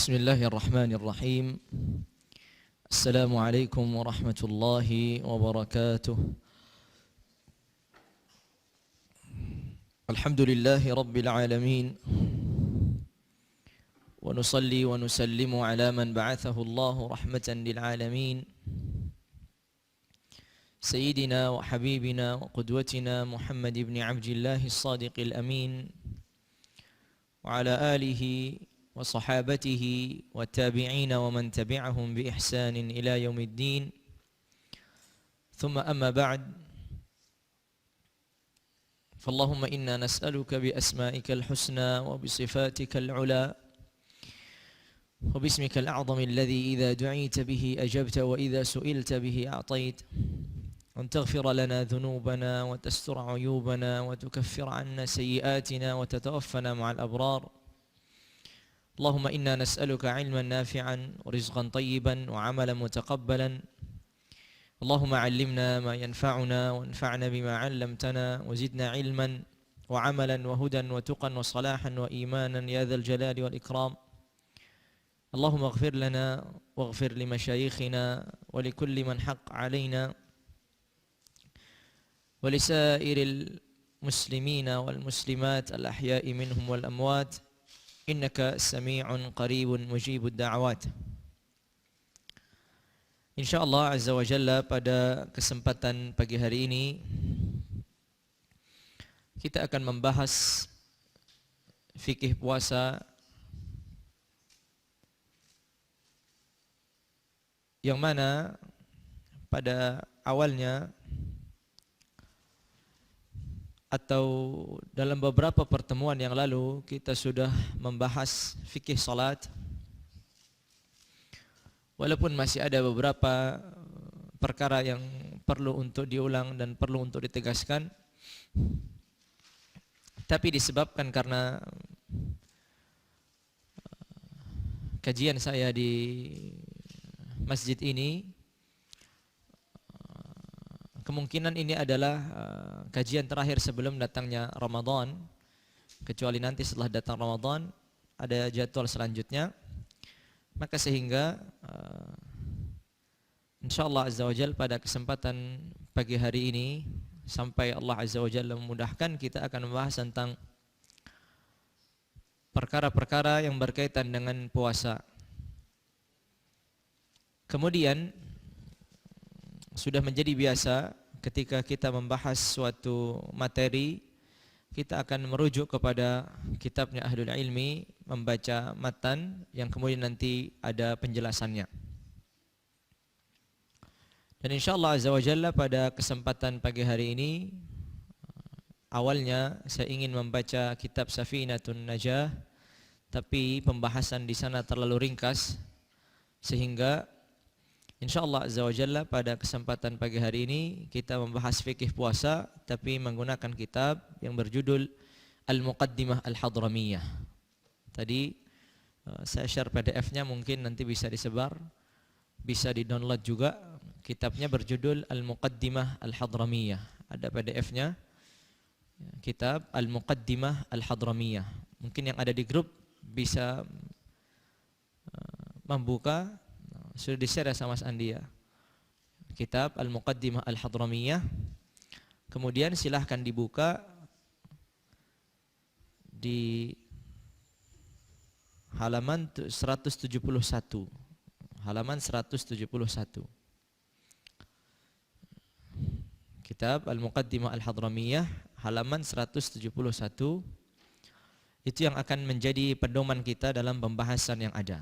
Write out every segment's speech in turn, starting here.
Bismillahirrahmanirrahim. Assalamualaikum warahmatullahi wabarakatuh. Alhamdulillahi rabbil alamin. Wa nusalli wa nusallimu ala man ba'athahu Allahu rahmatan lil alamin. Sayyidina wa habibina wa qudwatina Muhammad ibn Abdillah as-Sadiqil Amin. Wa ala alihi وصحابته والتابعين ومن تبعهم بإحسان إلى يوم الدين ثم أما بعد فاللهم إنا نسألك بأسمائك الحسنى وبصفاتك العلى وباسمك الأعظم الذي إذا دعيت به أجبت وإذا سئلت به أعطيت أن تغفر لنا ذنوبنا وتستر عيوبنا وتكفر عنا سيئاتنا وتتوفنا مع الأبرار. اللهم إنا نسألك علما نافعا ورزقا طيبا وعملا متقبلا. اللهم علمنا ما ينفعنا وانفعنا بما علمتنا وزدنا علما وعملا وهدى وتقا وصلاحا وإيمانا يا ذا الجلال والإكرام. اللهم اغفر لنا واغفر لمشايخنا ولكل من حق علينا ولسائر المسلمين والمسلمات الأحياء منهم والأموات Innaka sami'un qaribun mujibud da'awat. InsyaAllah Azza wa Jalla pada kesempatan pagi hari ini kita akan membahas fikih puasa yang mana pada awalnya atau dalam beberapa pertemuan yang lalu kita sudah membahas fikih salat, walaupun masih ada beberapa perkara yang perlu untuk diulang dan perlu untuk ditegaskan, tapi disebabkan karena kajian saya di masjid ini, kemungkinan ini adalah kajian terakhir sebelum datangnya Ramadan, kecuali nanti setelah datang Ramadan ada jadwal selanjutnya. Maka sehingga insyaallah Azza wa Jalla pada kesempatan pagi hari ini sampai Allah Azza wa Jalla memudahkan, kita akan membahas tentang perkara-perkara yang berkaitan dengan puasa. Kemudian sudah menjadi biasa ketika kita membahas suatu materi, kita akan merujuk kepada kitabnya Ahlul Ilmi, membaca matan yang kemudian nanti ada penjelasannya. Dan insyaallah Azza wa Jalla pada kesempatan pagi hari ini, awalnya saya ingin membaca kitab Safinatun Najah, tapi pembahasan di sana terlalu ringkas sehingga InsyaAllah Azza wa Jalla pada kesempatan pagi hari ini kita membahas fikih puasa, tapi menggunakan kitab yang berjudul Al-Muqaddimah Al-Hadramiyah. Tadi saya share PDF-nya, mungkin nanti bisa disebar, bisa di-download juga. Kitabnya berjudul Al-Muqaddimah Al-Hadramiyah. Ada PDF-nya, kitab Al-Muqaddimah Al-Hadramiyah. Mungkin yang ada di grup bisa membuka. Sudah di-share sama Mas Andi ya, kitab Al-Muqaddimah Al-Hadramiyah. Kemudian silahkan dibuka di halaman 171, halaman 171. Kitab Al-Muqaddimah Al-Hadramiyah halaman 171. Itu yang akan menjadi pedoman kita dalam pembahasan yang ada.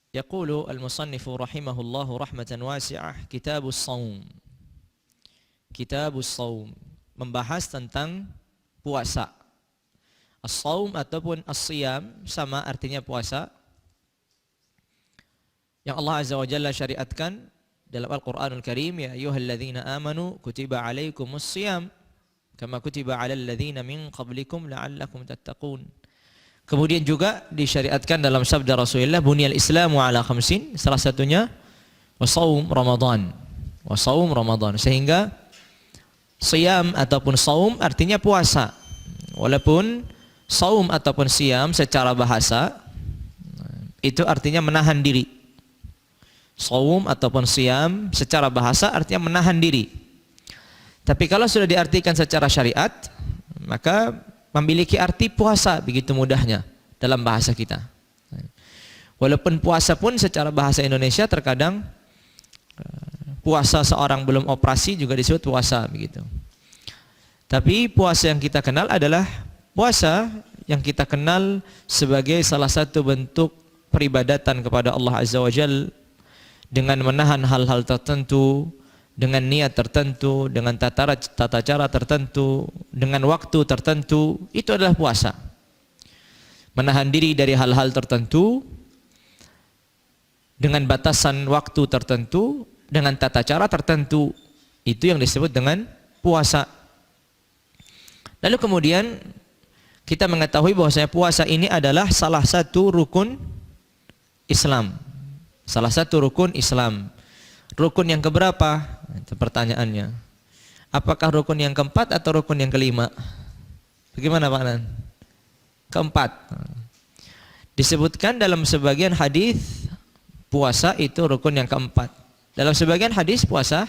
Yaqulu al-musannifu rahimahullahu rahmatan wasi'ah, kitabus saum. Kitabus saum membahas tentang puasa. As-saum ataupun as-siyam sama artinya puasa, yang Allah Azza wa Jalla syariatkan dalam Al-Qur'anul Karim, ya ayyuhalladzina amanu kutiba alaikumus siyam kama kutiba alal ladzina min qablikum la'allakum tattaqun. Kemudian juga disyariatkan dalam sabda Rasulullah, bunyal Islamu ala khamsin, salah satunya wasaum Ramadan. Wasaum Ramadan. Sehingga Siyam ataupun saum artinya puasa. Walaupun saum ataupun siyam secara bahasa itu artinya menahan diri. Saum ataupun siyam secara bahasa artinya menahan diri. Tapi kalau sudah diartikan secara syariat, maka memiliki arti puasa begitu mudahnya dalam bahasa kita. Walaupun puasa pun secara bahasa Indonesia terkadang puasa seorang belum operasi juga disebut puasa begitu. Tapi puasa yang kita kenal adalah puasa yang kita kenal sebagai salah satu bentuk peribadatan kepada Allah Azza wa Jalla dengan menahan hal-hal tertentu, dengan niat tertentu, dengan tata cara tertentu, dengan waktu tertentu, itu adalah puasa. Menahan diri dari hal-hal tertentu dengan batasan waktu tertentu, dengan tata cara tertentu, itu yang disebut dengan puasa. Lalu kemudian kita mengetahui bahwasanya puasa ini adalah salah satu rukun Islam. Salah satu rukun Islam. Rukun yang keberapa? Itu pertanyaannya. Apakah rukun yang keempat atau rukun yang kelima? Bagaimana Pak Nan? Keempat. Disebutkan dalam sebagian hadis puasa itu rukun yang keempat. Dalam sebagian hadis puasa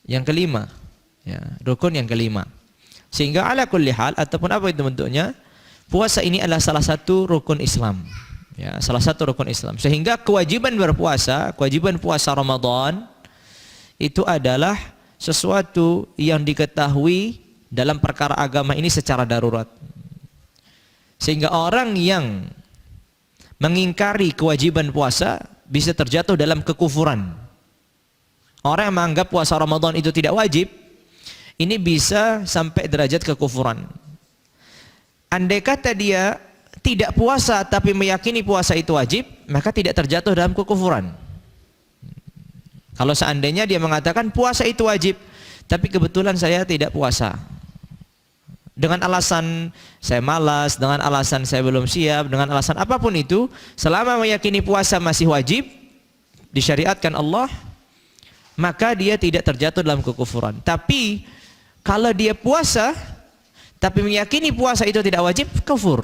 yang kelima. Ya, rukun yang kelima. Sehingga ala kulli hal ataupun apa itu bentuknya, puasa ini adalah salah satu rukun Islam. Ya, salah satu rukun Islam. Sehingga kewajiban berpuasa, kewajiban puasa Ramadan itu adalah sesuatu yang diketahui dalam perkara agama ini secara darurat. Sehingga orang yang mengingkari kewajiban puasa bisa terjatuh dalam kekufuran. Orang yang menganggap puasa Ramadan itu tidak wajib, ini bisa sampai derajat kekufuran. Andai kata dia tidak puasa tapi meyakini puasa itu wajib, maka tidak terjatuh dalam kekufuran. Kalau seandainya dia mengatakan puasa itu wajib, tapi kebetulan saya tidak puasa, dengan alasan saya malas, dengan alasan saya belum siap, dengan alasan apapun itu, selama meyakini puasa masih wajib disyariatkan Allah, maka dia tidak terjatuh dalam kekufuran. Tapi kalau dia puasa tapi meyakini puasa itu tidak wajib, kufur.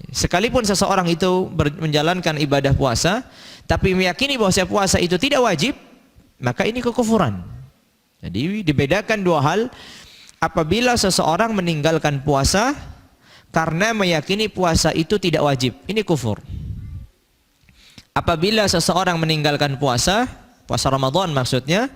Sekalipun seseorang itu menjalankan ibadah puasa tapi meyakini bahwa puasa itu tidak wajib, maka ini kekufuran. Jadi dibedakan dua hal. Apabila seseorang meninggalkan puasa karena meyakini puasa itu tidak wajib, ini kufur. Apabila seseorang meninggalkan puasa Ramadan maksudnya,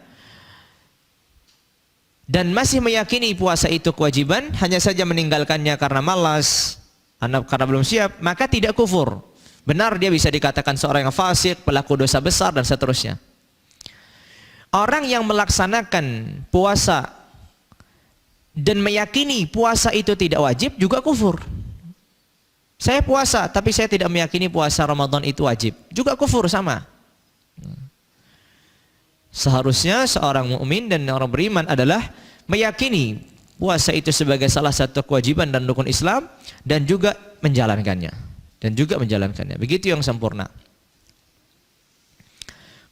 dan masih meyakini puasa itu kewajiban, hanya saja meninggalkannya karena malas, karena belum siap, maka tidak kufur. Benar dia bisa dikatakan seorang yang fasik, pelaku dosa besar dan seterusnya. Orang yang melaksanakan puasa dan meyakini puasa itu tidak wajib juga kufur. Saya puasa tapi saya tidak meyakini puasa Ramadan itu wajib, juga kufur sama. Seharusnya seorang mukmin dan orang beriman adalah meyakini puasa itu sebagai salah satu kewajiban dan rukun Islam dan juga menjalankannya. Begitu yang sempurna.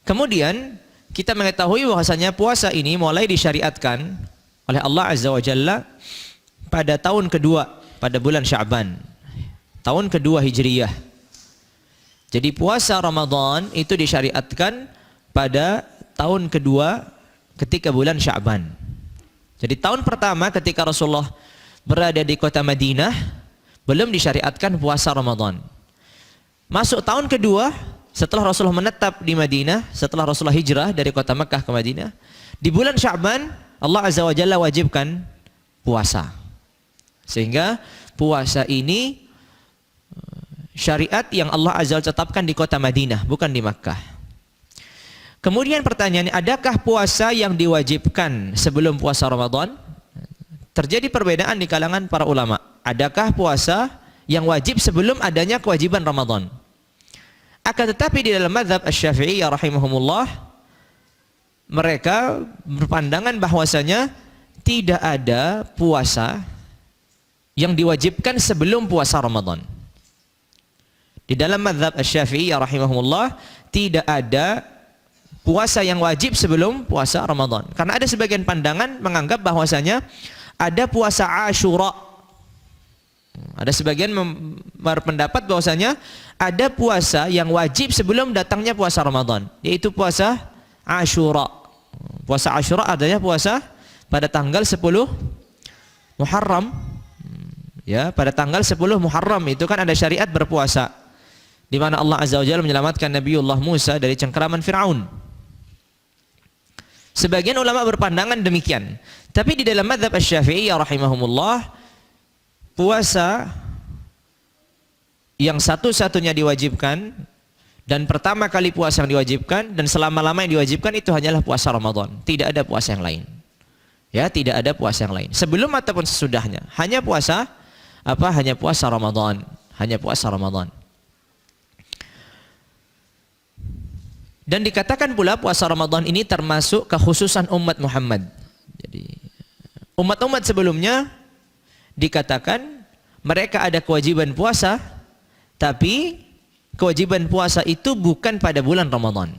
Kemudian kita mengetahui bahwasanya puasa ini mulai disyariatkan oleh Allah Azza wa Jalla pada tahun kedua, pada bulan Sya'ban, tahun kedua Hijriyah. Jadi puasa Ramadan itu disyariatkan pada tahun kedua ketika bulan Sya'ban. Jadi tahun pertama ketika Rasulullah berada di kota Madinah belum disyariatkan puasa Ramadan. Masuk tahun kedua setelah Rasulullah menetap di Madinah, setelah Rasulullah hijrah dari kota Mekah ke Madinah, di bulan Sya'ban Allah Azza wa Jalla wajibkan puasa. Sehingga puasa ini syariat yang Allah Azza wa Jalla tetapkan di kota Madinah, bukan di Makkah. Kemudian pertanyaannya, adakah puasa yang diwajibkan sebelum puasa Ramadan? Terjadi perbedaan di kalangan para ulama. Adakah puasa yang wajib sebelum adanya kewajiban Ramadan? Akan tetapi di dalam mazhab Asy-Syafi'iyah rahimahumullah, mereka berpandangan bahwasanya tidak ada puasa yang diwajibkan sebelum puasa Ramadan. Di dalam mazhab Asy-Syafi'iyah rahimahumullah tidak ada puasa yang wajib sebelum puasa Ramadan. Karena ada sebagian pandangan menganggap bahwasanya ada puasa Asyura. Ada sebagian berpendapat bahwasanya ada puasa yang wajib sebelum datangnya puasa Ramadan, yaitu puasa Asyura. Puasa Asyura adanya puasa pada tanggal 10 Muharram. Ya, pada tanggal 10 Muharram itu kan ada syariat berpuasa, di mana Allah Azza wa Jalla menyelamatkan Nabiullah Musa dari cengkeraman Firaun. Sebagian ulama berpandangan demikian. Tapi di dalam mazhab Asy-Syafi'iyah rahimahumullah, puasa yang satu-satunya diwajibkan dan pertama kali puasa yang diwajibkan dan selama-lama yang diwajibkan itu hanyalah puasa Ramadan. Tidak ada puasa yang lain. Ya, tidak ada puasa yang lain. Sebelum ataupun sesudahnya, hanya puasa apa? Hanya puasa Ramadan. Hanya puasa Ramadan. Dan dikatakan pula puasa Ramadan ini termasuk kekhususan umat Muhammad. Jadi umat-umat sebelumnya dikatakan mereka ada kewajiban puasa, tapi kewajiban puasa itu bukan pada bulan Ramadan.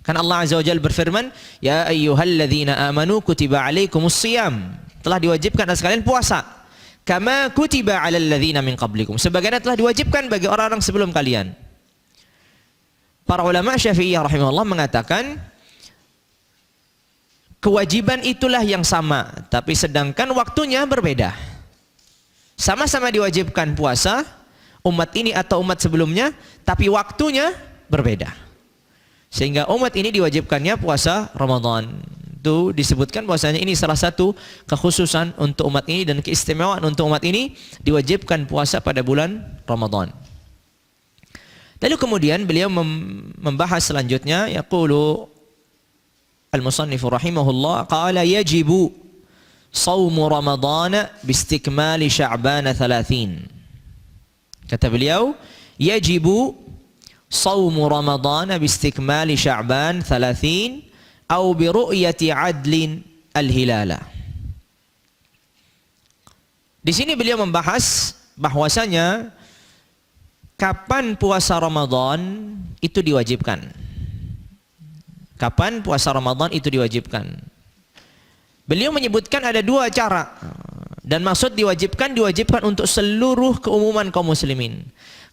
Kan Allah Azza wa Jalla berfirman, "Ya ayyuhalladzina amanu kutiba alaikumus shiyam." Telah diwajibkan atas kalian puasa. Kama kutiba alal ladzina min qablikum. Sebagaimana telah diwajibkan bagi orang-orang sebelum kalian. Para ulama Syafi'iyah rahimahullah mengatakan kewajiban itulah yang sama, tapi sedangkan waktunya berbeda. Sama-sama diwajibkan puasa umat ini atau umat sebelumnya, tapi waktunya berbeda. Sehingga umat ini diwajibkannya puasa Ramadan. Itu disebutkan bahwasanya ini salah satu kekhususan untuk umat ini dan keistimewaan untuk umat ini, diwajibkan puasa pada bulan Ramadan. Lalu kemudian beliau membahas selanjutnya, yaqulu al-musannif rahimahullah, qala yajibu shaumu ramadhana bistikmali sya'ban 30. Kata beliau, yajibu shaumu ramadhana bistikmali sya'ban 30 atau bi ru'yati adlin al-hilala. Di sini beliau membahas bahwasanya kapan puasa Ramadan itu diwajibkan. Kapan puasa Ramadan itu diwajibkan. Beliau menyebutkan ada dua cara. Dan maksud diwajibkan untuk seluruh keumuman kaum muslimin.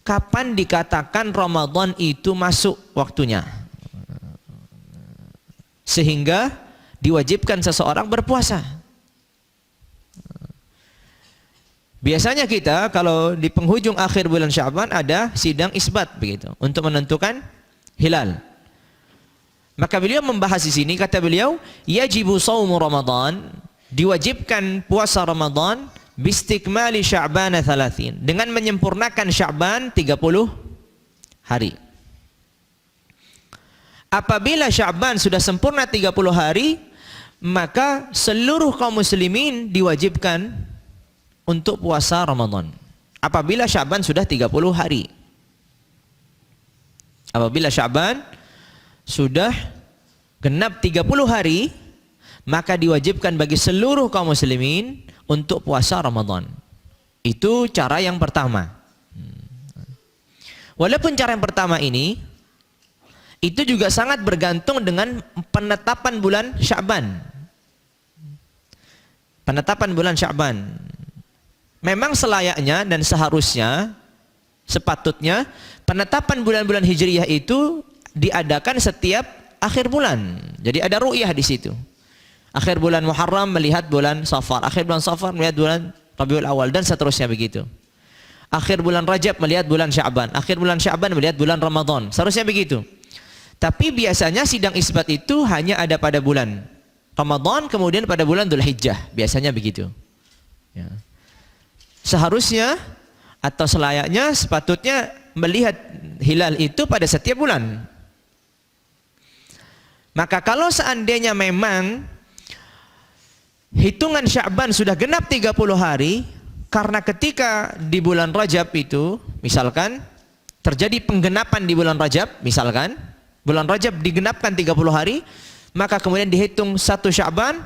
Kapan dikatakan Ramadan itu masuk waktunya, sehingga diwajibkan seseorang berpuasa. Biasanya kita kalau di penghujung akhir bulan Sya'ban ada sidang isbat begitu untuk menentukan hilal. Maka beliau membahas di sini, kata beliau, yajibu shaumu Ramadan, diwajibkan puasa Ramadan bistikmali Sya'ban 30, dengan menyempurnakan Sya'ban 30 hari. Apabila Sya'ban sudah sempurna 30 hari, maka seluruh kaum muslimin diwajibkan untuk puasa Ramadan. Apabila Sya'ban sudah 30 hari. Apabila Sya'ban sudah genap 30 hari, maka diwajibkan bagi seluruh kaum muslimin untuk puasa Ramadan. Itu cara yang pertama. Walaupun cara yang pertama ini itu juga sangat bergantung dengan penetapan bulan Sya'ban. Penetapan bulan Sya'ban. Memang selayaknya dan seharusnya, sepatutnya penetapan bulan-bulan Hijriyah itu diadakan setiap akhir bulan. Jadi ada ru'yah di situ. Akhir bulan Muharram melihat bulan Safar, akhir bulan Safar melihat bulan Rabiul Awal, dan seterusnya begitu. Akhir bulan Rajab melihat bulan Sya'ban, akhir bulan Sya'ban melihat bulan Ramadan. Seharusnya begitu. Tapi biasanya sidang isbat itu hanya ada pada bulan Ramadan, kemudian pada bulan Dzulhijjah. Biasanya begitu. Ya. Seharusnya atau selayaknya, sepatutnya melihat hilal itu pada setiap bulan. Maka kalau seandainya memang hitungan Sya'ban sudah genap 30 hari, karena ketika di bulan Rajab itu, misalkan terjadi penggenapan di bulan Rajab, misalkan bulan Rajab digenapkan 30 hari, maka kemudian dihitung 1 Sya'ban.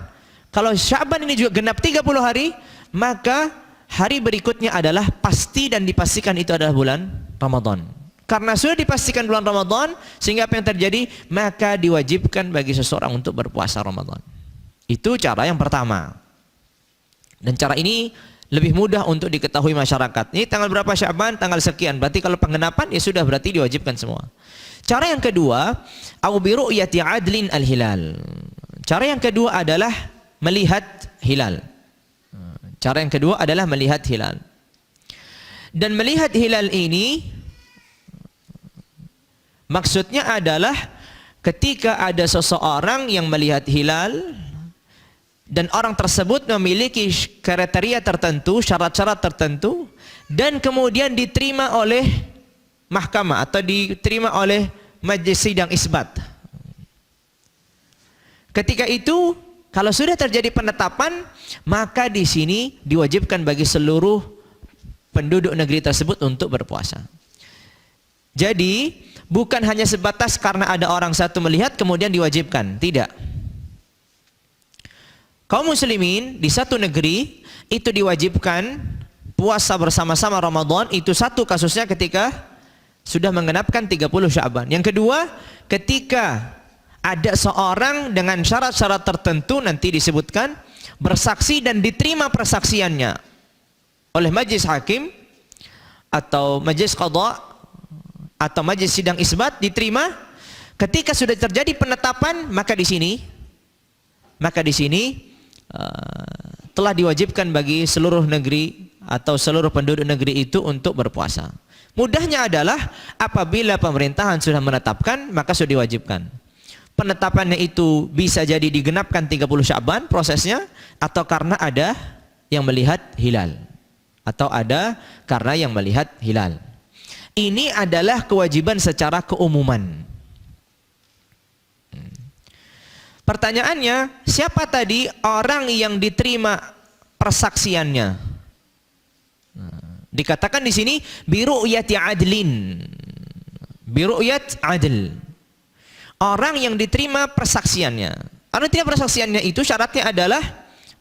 Kalau Sya'ban ini juga genap 30 hari, maka hari berikutnya adalah pasti dan dipastikan itu adalah bulan Ramadan. Karena sudah dipastikan bulan Ramadan, sehingga apa yang terjadi? Maka diwajibkan bagi seseorang untuk berpuasa Ramadan. Itu cara yang pertama. Dan cara ini lebih mudah untuk diketahui masyarakat. Ini tanggal berapa Sya'ban? Tanggal sekian. Berarti kalau penggenapan ya sudah, berarti diwajibkan semua. Cara yang kedua, au bi ru'yati adlin al-hilal. Cara yang kedua adalah melihat hilal. Cara yang kedua adalah melihat hilal. Dan melihat hilal ini maksudnya adalah ketika ada seseorang yang melihat hilal dan orang tersebut memiliki kriteria tertentu, syarat-syarat tertentu, dan kemudian diterima oleh mahkamah atau diterima oleh majelis sidang isbat. Ketika itu, kalau sudah terjadi penetapan, maka di sini diwajibkan bagi seluruh penduduk negeri tersebut untuk berpuasa. Jadi, bukan hanya sebatas karena ada orang satu melihat kemudian diwajibkan, tidak. Kaum muslimin di satu negeri itu diwajibkan puasa bersama-sama Ramadan, itu satu kasusnya ketika sudah menggenapkan 30 Sya'ban. Yang kedua, ketika ada seorang dengan syarat-syarat tertentu nanti disebutkan bersaksi dan diterima persaksiannya oleh majelis hakim atau majelis qadha atau majelis sidang isbat, diterima. Ketika sudah terjadi penetapan, maka di sini telah diwajibkan bagi seluruh negeri atau seluruh penduduk negeri itu untuk berpuasa. Mudahnya adalah apabila pemerintahan sudah menetapkan, maka sudah diwajibkan. Penetapannya itu bisa jadi digenapkan 30 Sya'ban prosesnya, atau karena ada yang melihat hilal, atau ada karena yang melihat hilal. Ini adalah kewajiban secara keumuman. Pertanyaannya, siapa tadi orang yang diterima persaksiannya? Dikatakan di sini biru'yati adlin. Biru'yat adl. Orang yang diterima persaksiannya. Orang diterima persaksiannya itu syaratnya adalah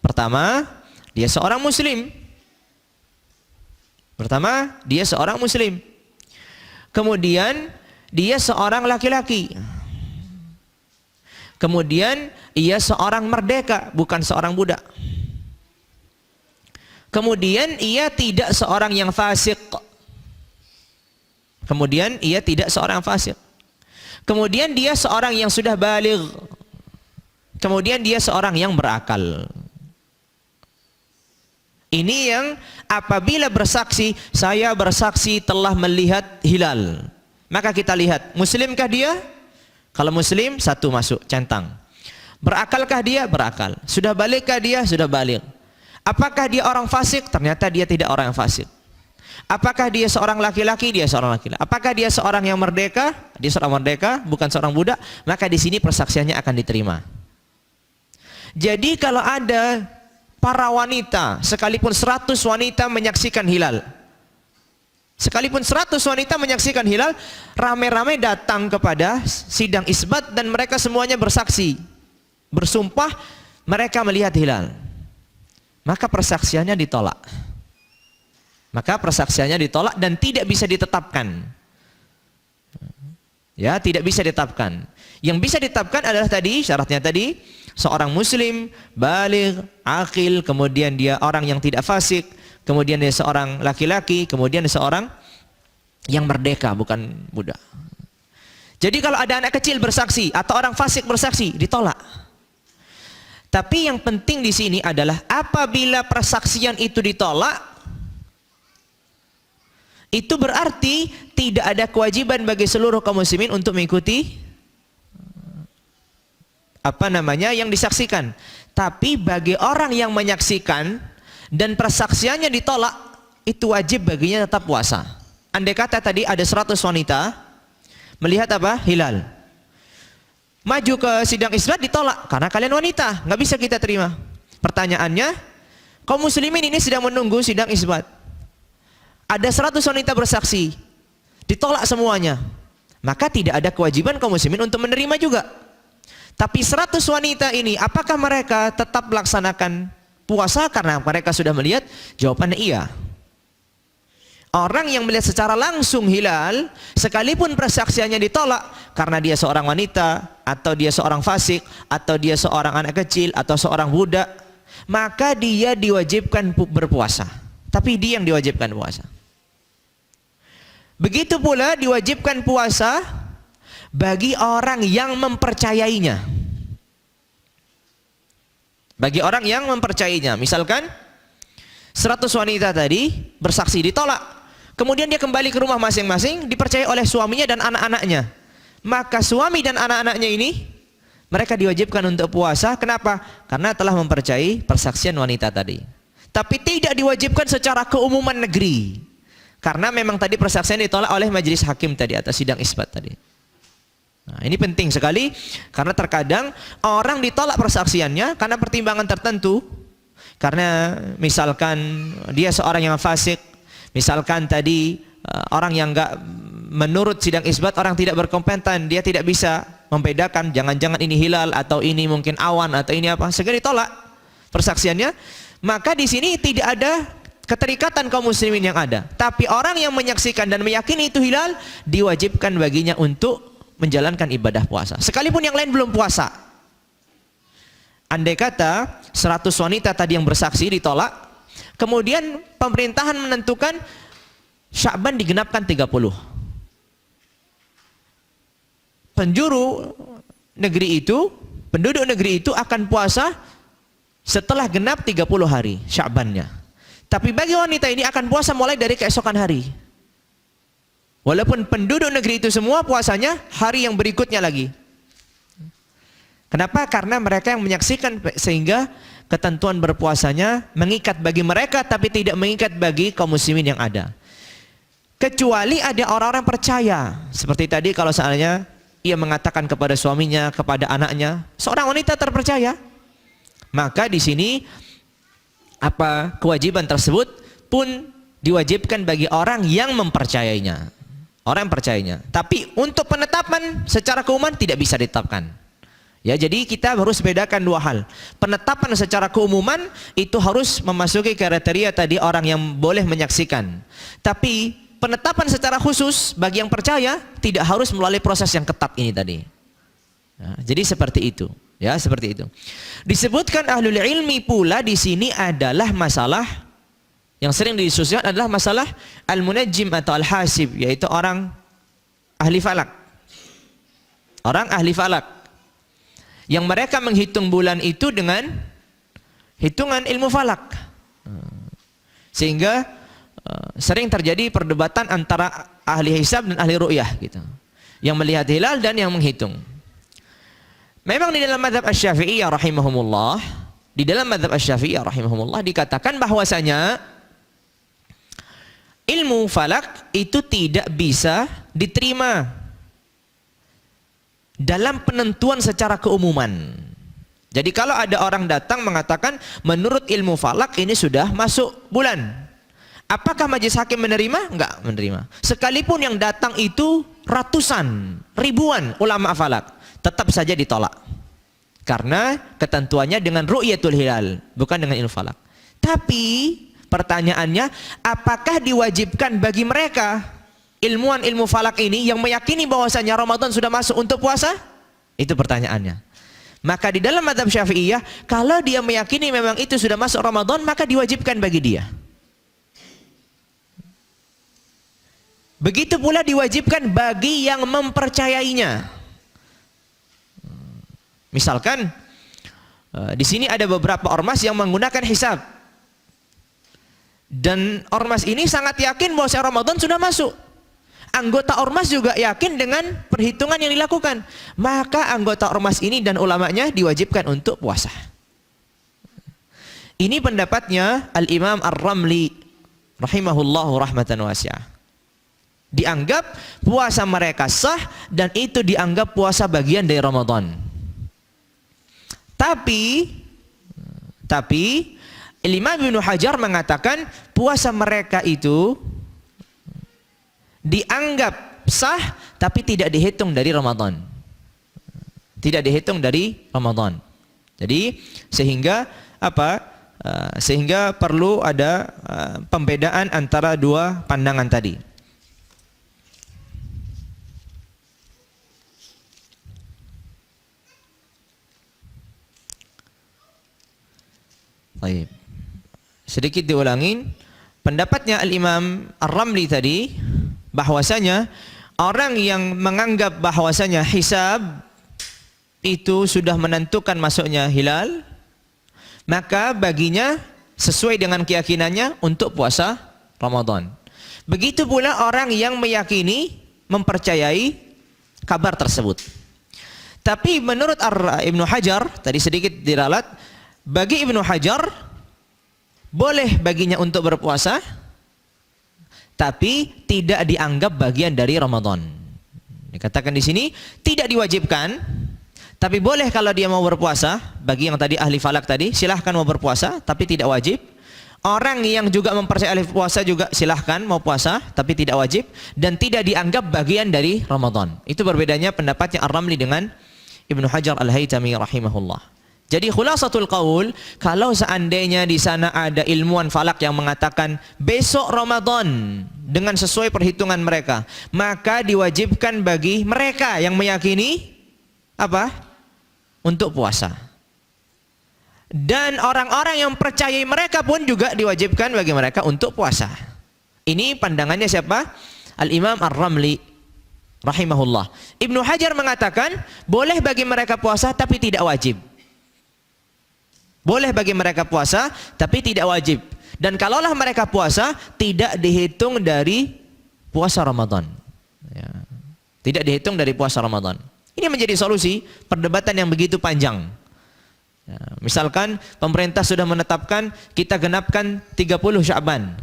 pertama, dia seorang muslim. Pertama, dia seorang muslim. Kemudian dia seorang laki-laki. Kemudian ia seorang merdeka, bukan seorang budak. Kemudian ia tidak seorang yang fasik. Kemudian ia tidak seorang fasik. Kemudian dia seorang yang sudah baligh. Kemudian dia seorang yang berakal. Ini yang apabila bersaksi, saya bersaksi telah melihat hilal. Maka kita lihat, muslimkah dia? Kalau muslim, satu masuk, centang. Berakalkah dia? Berakal. Sudah balighkah dia? Sudah baligh. Apakah dia orang fasik? Ternyata dia tidak orang yang fasik. Apakah dia seorang laki-laki? Dia seorang laki-laki. Apakah dia seorang yang merdeka? Dia seorang merdeka, bukan seorang budak. Maka di sini persaksiannya akan diterima. Jadi kalau ada para wanita, sekalipun 100 wanita menyaksikan hilal, sekalipun 100 wanita menyaksikan hilal, ramai-ramai datang kepada sidang isbat dan mereka semuanya bersaksi, bersumpah mereka melihat hilal, maka persaksiannya ditolak. Maka persaksiannya ditolak dan tidak bisa ditetapkan. Ya, tidak bisa ditetapkan. Yang bisa ditetapkan adalah tadi, syaratnya tadi, seorang muslim, baligh, akil, kemudian dia orang yang tidak fasik, kemudian dia seorang laki-laki, kemudian dia seorang yang merdeka, bukan budak. Jadi kalau ada anak kecil bersaksi atau orang fasik bersaksi, ditolak. Tapi yang penting di sini adalah apabila persaksian itu ditolak, itu berarti tidak ada kewajiban bagi seluruh kaum muslimin untuk mengikuti yang disaksikan. Tapi bagi orang yang menyaksikan dan persaksiannya ditolak, itu wajib baginya tetap puasa. Andai kata tadi ada 100 wanita melihat apa? Hilal. Maju ke sidang isbat ditolak karena kalian wanita, nggak bisa kita terima. Pertanyaannya, kaum muslimin ini sedang menunggu sidang isbat. Ada 100 wanita bersaksi, ditolak semuanya. Maka tidak ada kewajiban kaum muslimin untuk menerima juga. Tapi 100 wanita ini, apakah mereka tetap melaksanakan puasa karena mereka sudah melihat? Jawabannya iya. Orang yang melihat secara langsung hilal, sekalipun persaksiannya ditolak karena dia seorang wanita, atau dia seorang fasik, atau dia seorang anak kecil, atau seorang budak, maka dia diwajibkan berpuasa. Tapi dia yang diwajibkan puasa. Begitu pula diwajibkan puasa bagi orang yang mempercayainya. Bagi orang yang mempercayainya. Misalkan 100 wanita tadi bersaksi ditolak. Kemudian dia kembali ke rumah masing-masing, dipercaya oleh suaminya dan anak-anaknya. Maka suami dan anak-anaknya ini, mereka diwajibkan untuk puasa. Kenapa? Karena telah mempercayai persaksian wanita tadi. Tapi tidak diwajibkan secara keumuman negeri. Karena memang tadi persaksian ditolak oleh majelis hakim tadi, atau sidang isbat tadi. Nah, ini penting sekali, karena terkadang orang ditolak persaksiannya karena pertimbangan tertentu. Karena misalkan dia seorang yang fasik, misalkan tadi orang yang enggak, menurut sidang isbat orang tidak berkompeten, dia tidak bisa membedakan jangan-jangan ini hilal atau ini mungkin awan atau ini apa, sehingga ditolak persaksiannya. Maka di sini tidak ada keterikatan kaum muslimin yang ada. Tapi orang yang menyaksikan dan meyakini itu hilal, diwajibkan baginya untuk menjalankan ibadah puasa. Sekalipun yang lain belum puasa. Andai kata 100 wanita tadi yang bersaksi ditolak, kemudian pemerintahan menentukan Sya'ban digenapkan 30. Penjuru negeri itu, penduduk negeri itu akan puasa setelah genap 30 hari Sya'bannya. Tapi bagi wanita ini akan puasa mulai dari keesokan hari. Walaupun penduduk negeri itu semua puasanya hari yang berikutnya lagi. Kenapa? Karena mereka yang menyaksikan, sehingga ketentuan berpuasanya mengikat bagi mereka tapi tidak mengikat bagi kaum muslimin yang ada. Kecuali ada orang-orang percaya. Seperti tadi kalau seandainya ia mengatakan kepada suaminya, kepada anaknya, seorang wanita terpercaya, maka di sini apa kewajiban tersebut pun diwajibkan bagi orang yang mempercayainya. Orang yang percayainya. Tapi untuk penetapan secara keumuman tidak bisa ditetapkan. Ya, jadi kita harus bedakan dua hal. Penetapan secara keumuman itu harus memasuki kriteria tadi orang yang boleh menyaksikan. Tapi penetapan secara khusus bagi yang percaya tidak harus melalui proses yang ketat ini tadi. Ya, jadi seperti itu. Ya, seperti itu. Disebutkan ahlul ilmi pula di sini adalah masalah yang sering didiskusikan adalah masalah al-munajjim atau al-hasib, yaitu orang ahli falak. Orang ahli falak yang mereka menghitung bulan itu dengan hitungan ilmu falak. Sehingga sering terjadi perdebatan antara ahli hisab dan ahli ru'yah gitu. Yang melihat hilal dan yang menghitung. Memang di dalam mazhab Asy-Syafi'iyah rahimahumullah, di dalam mazhab Asy-Syafi'iyah rahimahumullah dikatakan bahwasanya ilmu falak itu tidak bisa diterima dalam penentuan secara keumuman. Jadi kalau ada orang datang mengatakan menurut ilmu falak ini sudah masuk bulan, apakah majelis hakim menerima? Enggak menerima. Sekalipun yang datang itu ratusan, ribuan ulama falak, tetap saja ditolak. Karena ketentuannya dengan ru'yatul hilal, bukan dengan ilmu falak. Tapi pertanyaannya, apakah diwajibkan bagi mereka ilmuwan ilmu falak ini yang meyakini bahwasanya Ramadan sudah masuk untuk puasa? Itu pertanyaannya. Maka di dalam mazhab Syafi'iyah, kalau dia meyakini memang itu sudah masuk Ramadan, maka diwajibkan bagi dia. Begitu pula diwajibkan bagi yang mempercayainya. Misalkan di sini ada beberapa ormas yang menggunakan hisab. Dan ormas ini sangat yakin bahwa Ramadan sudah masuk. Anggota ormas juga yakin dengan perhitungan yang dilakukan. Maka anggota ormas ini dan ulamanya diwajibkan untuk puasa. Ini pendapatnya Al-Imam Ar-Ramli rahimahullahu rahmatan wasi'ah. Dianggap puasa mereka sah dan itu dianggap puasa bagian dari Ramadan. Tapi Imam Ibnu Hajar mengatakan puasa mereka itu dianggap sah tapi tidak dihitung dari Ramadan. Tidak dihitung dari Ramadan. Jadi sehingga apa? Sehingga perlu ada pembedaan antara dua pandangan tadi. Baik. Sedikit diulangin, pendapatnya Al-Imam Ar-Ramli tadi bahwasanya orang yang menganggap bahwasanya hisab itu sudah menentukan masuknya hilal, maka baginya sesuai dengan keyakinannya untuk puasa Ramadan. Begitu pula orang yang meyakini, mempercayai kabar tersebut. Tapi menurut Ibnu Hajar, tadi sedikit diralat, bagi Ibnu Hajar boleh baginya untuk berpuasa, tapi tidak dianggap bagian dari Ramadan. Dikatakan di sini tidak diwajibkan, tapi boleh kalau dia mau berpuasa. Bagi yang tadi ahli falak tadi, silahkan mau berpuasa, tapi tidak wajib. Orang yang juga mempercayai ahli puasa juga silahkan mau puasa, tapi tidak wajib dan tidak dianggap bagian dari Ramadan. Itu berbedanya pendapatnya Ar-Ramli dengan Ibnu Hajar Al-Haytami rahimahullah. Jadi khulasatul qaul, kalau seandainya di sana ada ilmuwan falak yang mengatakan besok Ramadan dengan sesuai perhitungan mereka, maka diwajibkan bagi mereka yang meyakini apa? Untuk puasa. Dan orang-orang yang percayai mereka pun juga diwajibkan bagi mereka untuk puasa. Ini pandangannya siapa? Al-Imam Ar-Ramli rahimahullah. Ibnu Hajar mengatakan boleh bagi mereka puasa tapi tidak wajib. Boleh bagi mereka puasa tapi tidak wajib. Dan kalaulah mereka puasa tidak dihitung dari puasa Ramadan. Ya. Tidak dihitung dari puasa Ramadan. Ini menjadi solusi perdebatan yang begitu panjang. Ya, misalkan pemerintah sudah menetapkan kita genapkan 30 Sya'ban.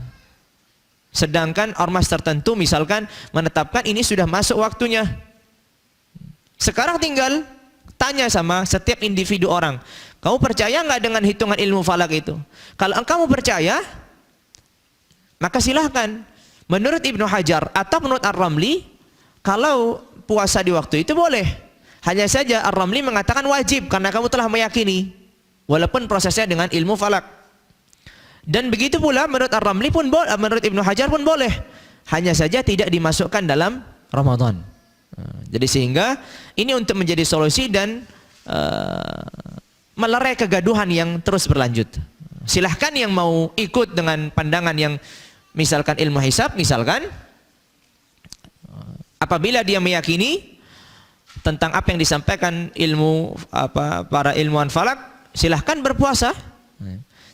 Sedangkan ormas tertentu misalkan menetapkan ini sudah masuk waktunya. Sekarang tinggal tanya sama setiap individu orang, kamu percaya nggak dengan hitungan ilmu falak itu? Kalau kamu percaya, maka silahkan. Menurut Ibnu Hajar atau menurut Ar-Ramli, kalau puasa di waktu itu boleh. Hanya saja Ar-Ramli mengatakan wajib karena kamu telah meyakini, walaupun prosesnya dengan ilmu falak. Dan begitu pula menurut Ar-Ramli pun boleh, menurut Ibnu Hajar pun boleh. Hanya saja tidak dimasukkan dalam Ramadan. Jadi sehingga ini untuk menjadi solusi dan melerai kegaduhan yang terus berlanjut. Silahkan yang mau ikut dengan pandangan yang misalkan ilmu hisab, misalkan apabila dia meyakini tentang apa yang disampaikan ilmu para ilmuwan falak, silahkan berpuasa.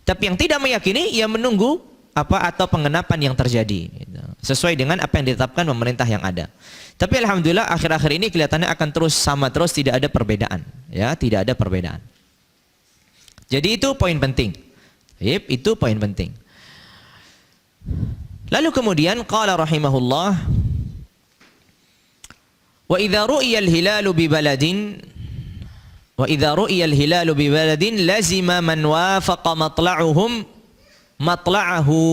Tapi yang tidak meyakini, ia menunggu atau pengenapan yang terjadi sesuai dengan apa yang ditetapkan pemerintah yang ada. Tapi alhamdulillah akhir-akhir ini kelihatannya akan terus sama terus, tidak ada perbedaan, ya, tidak ada perbedaan. Jadi itu poin penting. Itu poin penting. Lalu kemudian qala rahimahullah, wa idza ru'iya al-hilalu bi baladin lazima man wafaqa matla'ahu.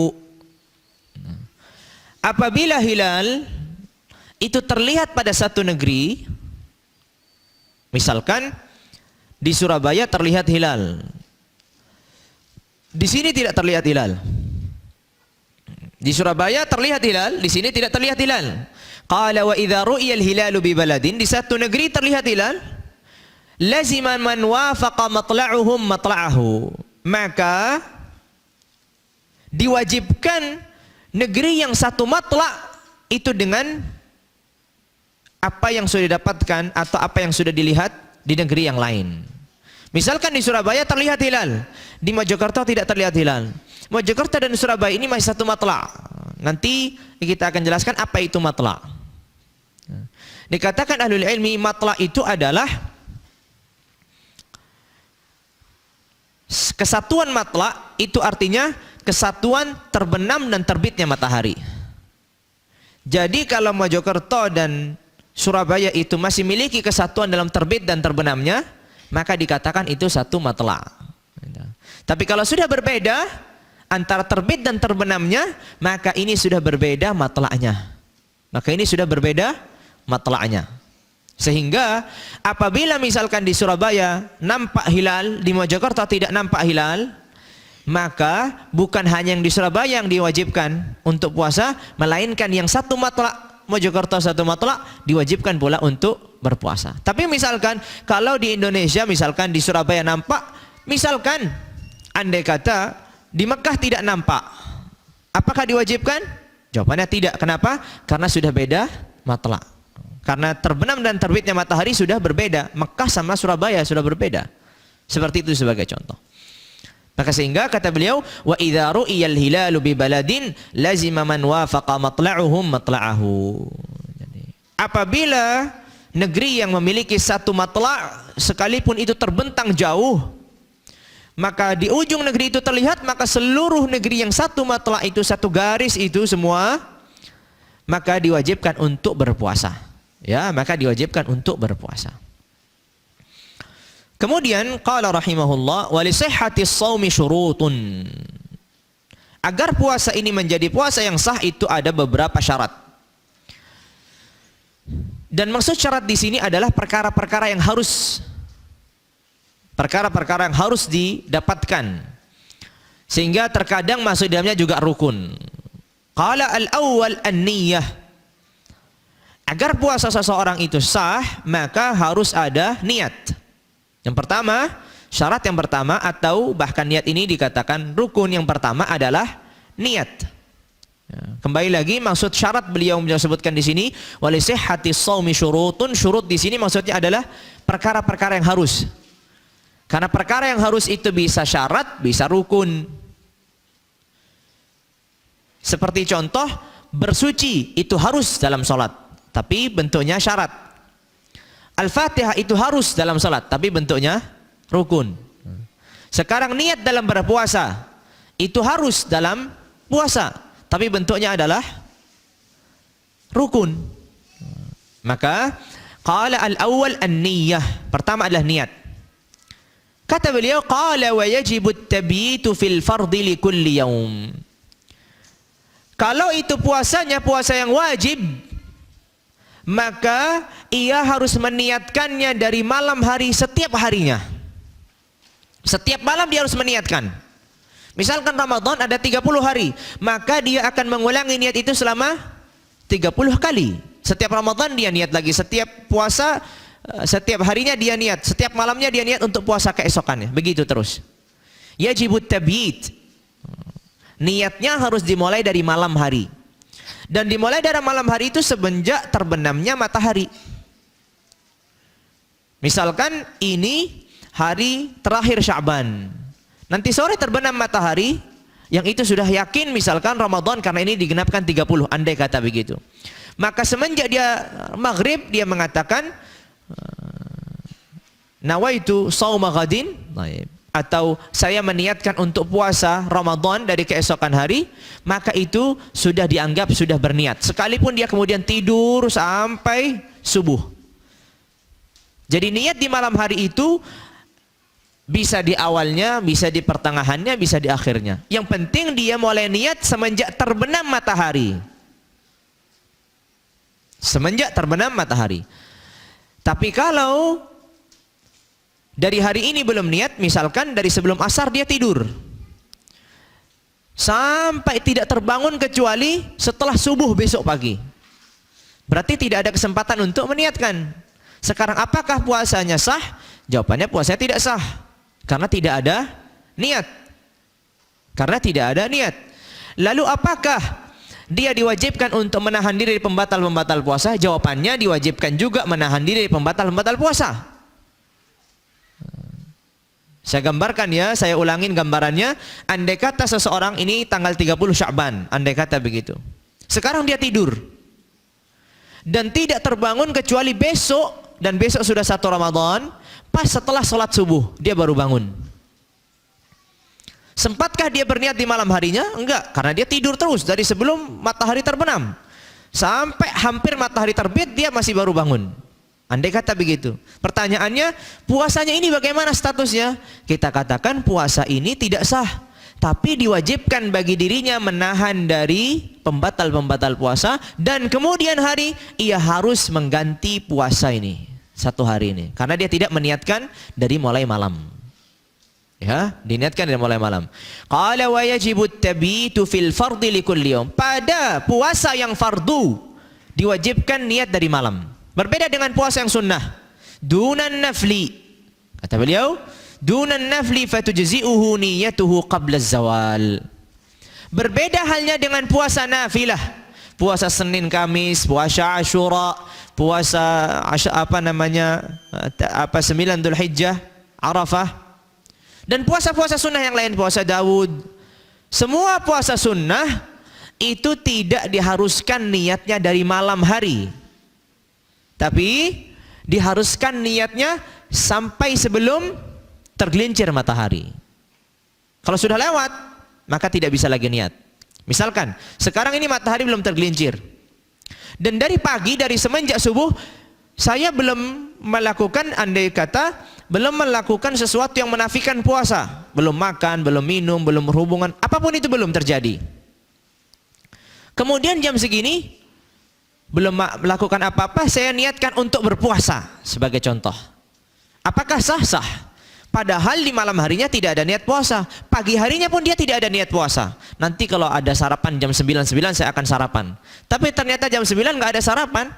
Apabila hilal itu terlihat pada satu negeri, misalkan di Surabaya terlihat hilal, di sini tidak terlihat hilal. Di Surabaya terlihat hilal, di sini tidak terlihat hilal. Qala wa idza ru'iya al-hilalu bi baladin, di satu negeri terlihat hilal, lazima man wafaqa matla'ahu, maka diwajibkan negeri yang satu matla' itu dengan apa yang sudah didapatkan atau apa yang sudah dilihat di negeri yang lain. Misalkan di Surabaya terlihat hilal, di Mojokerto tidak terlihat hilal. Mojokerto dan Surabaya ini masih satu matla'. Nanti kita akan jelaskan apa itu matla'. Dikatakan ahlul ilmi, matla' itu adalah kesatuan matla', itu artinya kesatuan terbenam dan terbitnya matahari. Jadi kalau Mojokerto dan Surabaya itu masih miliki kesatuan dalam terbit dan terbenamnya, maka dikatakan itu satu matla'. Tapi kalau sudah berbeda antara terbit dan terbenamnya, maka ini sudah berbeda matla'nya. Maka ini sudah berbeda matla'nya. Sehingga apabila misalkan di Surabaya nampak hilal, di Mojokerto tidak nampak hilal, maka bukan hanya yang di Surabaya yang diwajibkan untuk puasa, melainkan yang satu matlak Mojokerto satu matlak diwajibkan pula untuk berpuasa. Tapi misalkan kalau di Indonesia, misalkan di Surabaya nampak, misalkan andai kata di Mekah tidak nampak, apakah diwajibkan? Jawabannya tidak. Kenapa? Karena sudah beda matlak. Karena terbenam dan terbitnya matahari sudah berbeda. Mekah sama Surabaya sudah berbeda. Seperti itu sebagai contoh. Maka sehingga kata beliau, wa idza ru'iyal hilalu bi baladin lazima man wafaqa matla'uhum matla'ahu. Jadi, apabila negeri yang memiliki satu matla' sekalipun itu terbentang jauh, maka di ujung negeri itu terlihat, maka seluruh negeri yang satu matla' itu, satu garis itu semua, maka diwajibkan untuk berpuasa. Ya, maka diwajibkan untuk berpuasa. Kemudian qala rahimahullah wa li sihhatis shaumi syurutun. Agar puasa ini menjadi puasa yang sah itu ada beberapa syarat. Dan maksud syarat di sini adalah perkara-perkara yang harus didapatkan. Sehingga terkadang masuk dalamnya juga rukun. Qala al-awwal an-niyyah. Agar puasa seseorang itu sah, maka harus ada niat. Yang pertama, syarat yang pertama, atau bahkan niat ini dikatakan rukun yang pertama adalah niat. Ya, kembali lagi maksud syarat beliau sebutkan di sini, wali sihhatis shaumi syurutun. Syurut di sini maksudnya adalah perkara-perkara yang harus. Karena perkara yang harus itu bisa syarat, bisa rukun. Seperti contoh, bersuci itu harus dalam sholat, tapi bentuknya syarat. Al-Fatihah itu harus dalam salat, tapi bentuknya rukun. Sekarang niat dalam berpuasa itu harus dalam puasa, tapi bentuknya adalah rukun. Maka qala al-awwal an-niyyah, pertama adalah niat. Kata beliau qala wa yajibu at-tabyitu fil fardhi li kulli yaum. Kalau itu puasanya puasa yang wajib, maka ia harus meniatkannya dari malam hari setiap harinya. Setiap malam dia harus meniatkan. Misalkan Ramadan ada 30 hari, maka dia akan mengulangi niat itu selama 30 kali. Setiap Ramadan dia niat lagi, setiap puasa, setiap harinya dia niat, setiap malamnya dia niat untuk puasa keesokannya. Begitu terus. Yajibut tabyit. Niatnya harus dimulai dari malam hari. Dan dimulai dari malam hari itu semenjak terbenamnya matahari. Misalkan ini hari terakhir Sya'ban. Nanti sore terbenam matahari, yang itu sudah yakin misalkan Ramadan karena ini digenapkan 30, andai kata begitu. Maka semenjak dia maghrib dia mengatakan nawaitu shauma ghadin, atau saya meniatkan untuk puasa Ramadan dari keesokan hari, maka itu sudah dianggap sudah berniat. Sekalipun dia kemudian tidur sampai subuh. Jadi niat di malam hari itu bisa di awalnya, bisa di pertengahannya, bisa di akhirnya. Yang penting dia mulai niat semenjak terbenam matahari. Semenjak terbenam matahari. Tapi kalau dari hari ini belum niat, misalkan dari sebelum asar dia tidur sampai tidak terbangun kecuali setelah subuh besok pagi, berarti tidak ada kesempatan untuk meniatkan. Sekarang apakah puasanya sah? Jawabannya puasanya tidak sah, karena tidak ada niat. Karena tidak ada niat. Lalu apakah dia diwajibkan untuk menahan diri dari pembatal-pembatal puasa? Jawabannya diwajibkan juga menahan diri dari pembatal-pembatal puasa. Saya gambarkan ya, saya ulangin gambarannya. Andai kata seseorang ini tanggal 30 Sya'ban, andai kata begitu. Sekarang dia tidur dan tidak terbangun kecuali besok, dan besok sudah 1 Ramadan, pas setelah sholat subuh dia baru bangun. Sempatkah dia berniat di malam harinya? Enggak, karena dia tidur terus dari sebelum matahari terbenam sampai hampir matahari terbit dia masih baru bangun. Andai kata begitu. Pertanyaannya, puasanya ini bagaimana statusnya? Kita katakan puasa ini tidak sah, tapi diwajibkan bagi dirinya menahan dari pembatal-pembatal puasa, dan kemudian hari ia harus mengganti puasa ini 1 hari ini, karena dia tidak meniatkan dari mulai malam. Ya, diniatkan dari mulai malam. Qala wa yajibu tabitu fil fardhi likulli yawm. Pada puasa yang fardu diwajibkan niat dari malam. Berbeda dengan puasa yang sunnah. Dunan nafli. Kata beliau, dunan nafli fatujzi'uhu niyatuhu qabla az-zawal. Berbeda halnya dengan puasa nafilah. Puasa Senin Kamis, puasa Asyura, puasa 9 Dzulhijjah, Arafah. Dan puasa-puasa sunnah yang lain, puasa Daud. Semua puasa sunnah itu tidak diharuskan niatnya dari malam hari, tapi diharuskan niatnya sampai sebelum tergelincir matahari. Kalau sudah lewat, maka tidak bisa lagi niat. Misalkan, sekarang ini matahari belum tergelincir. Dan dari pagi, dari semenjak subuh, saya belum melakukan, andai kata, belum melakukan sesuatu yang menafikan puasa. Belum makan, belum minum, belum berhubungan, apapun itu belum terjadi. Kemudian jam segini, belum melakukan apa-apa, saya niatkan untuk berpuasa, sebagai contoh. Apakah sah-sah? Padahal di malam harinya tidak ada niat puasa. Pagi harinya pun dia tidak ada niat puasa. Nanti kalau ada sarapan jam 9 saya akan sarapan. Tapi ternyata jam 9 nggak ada sarapan.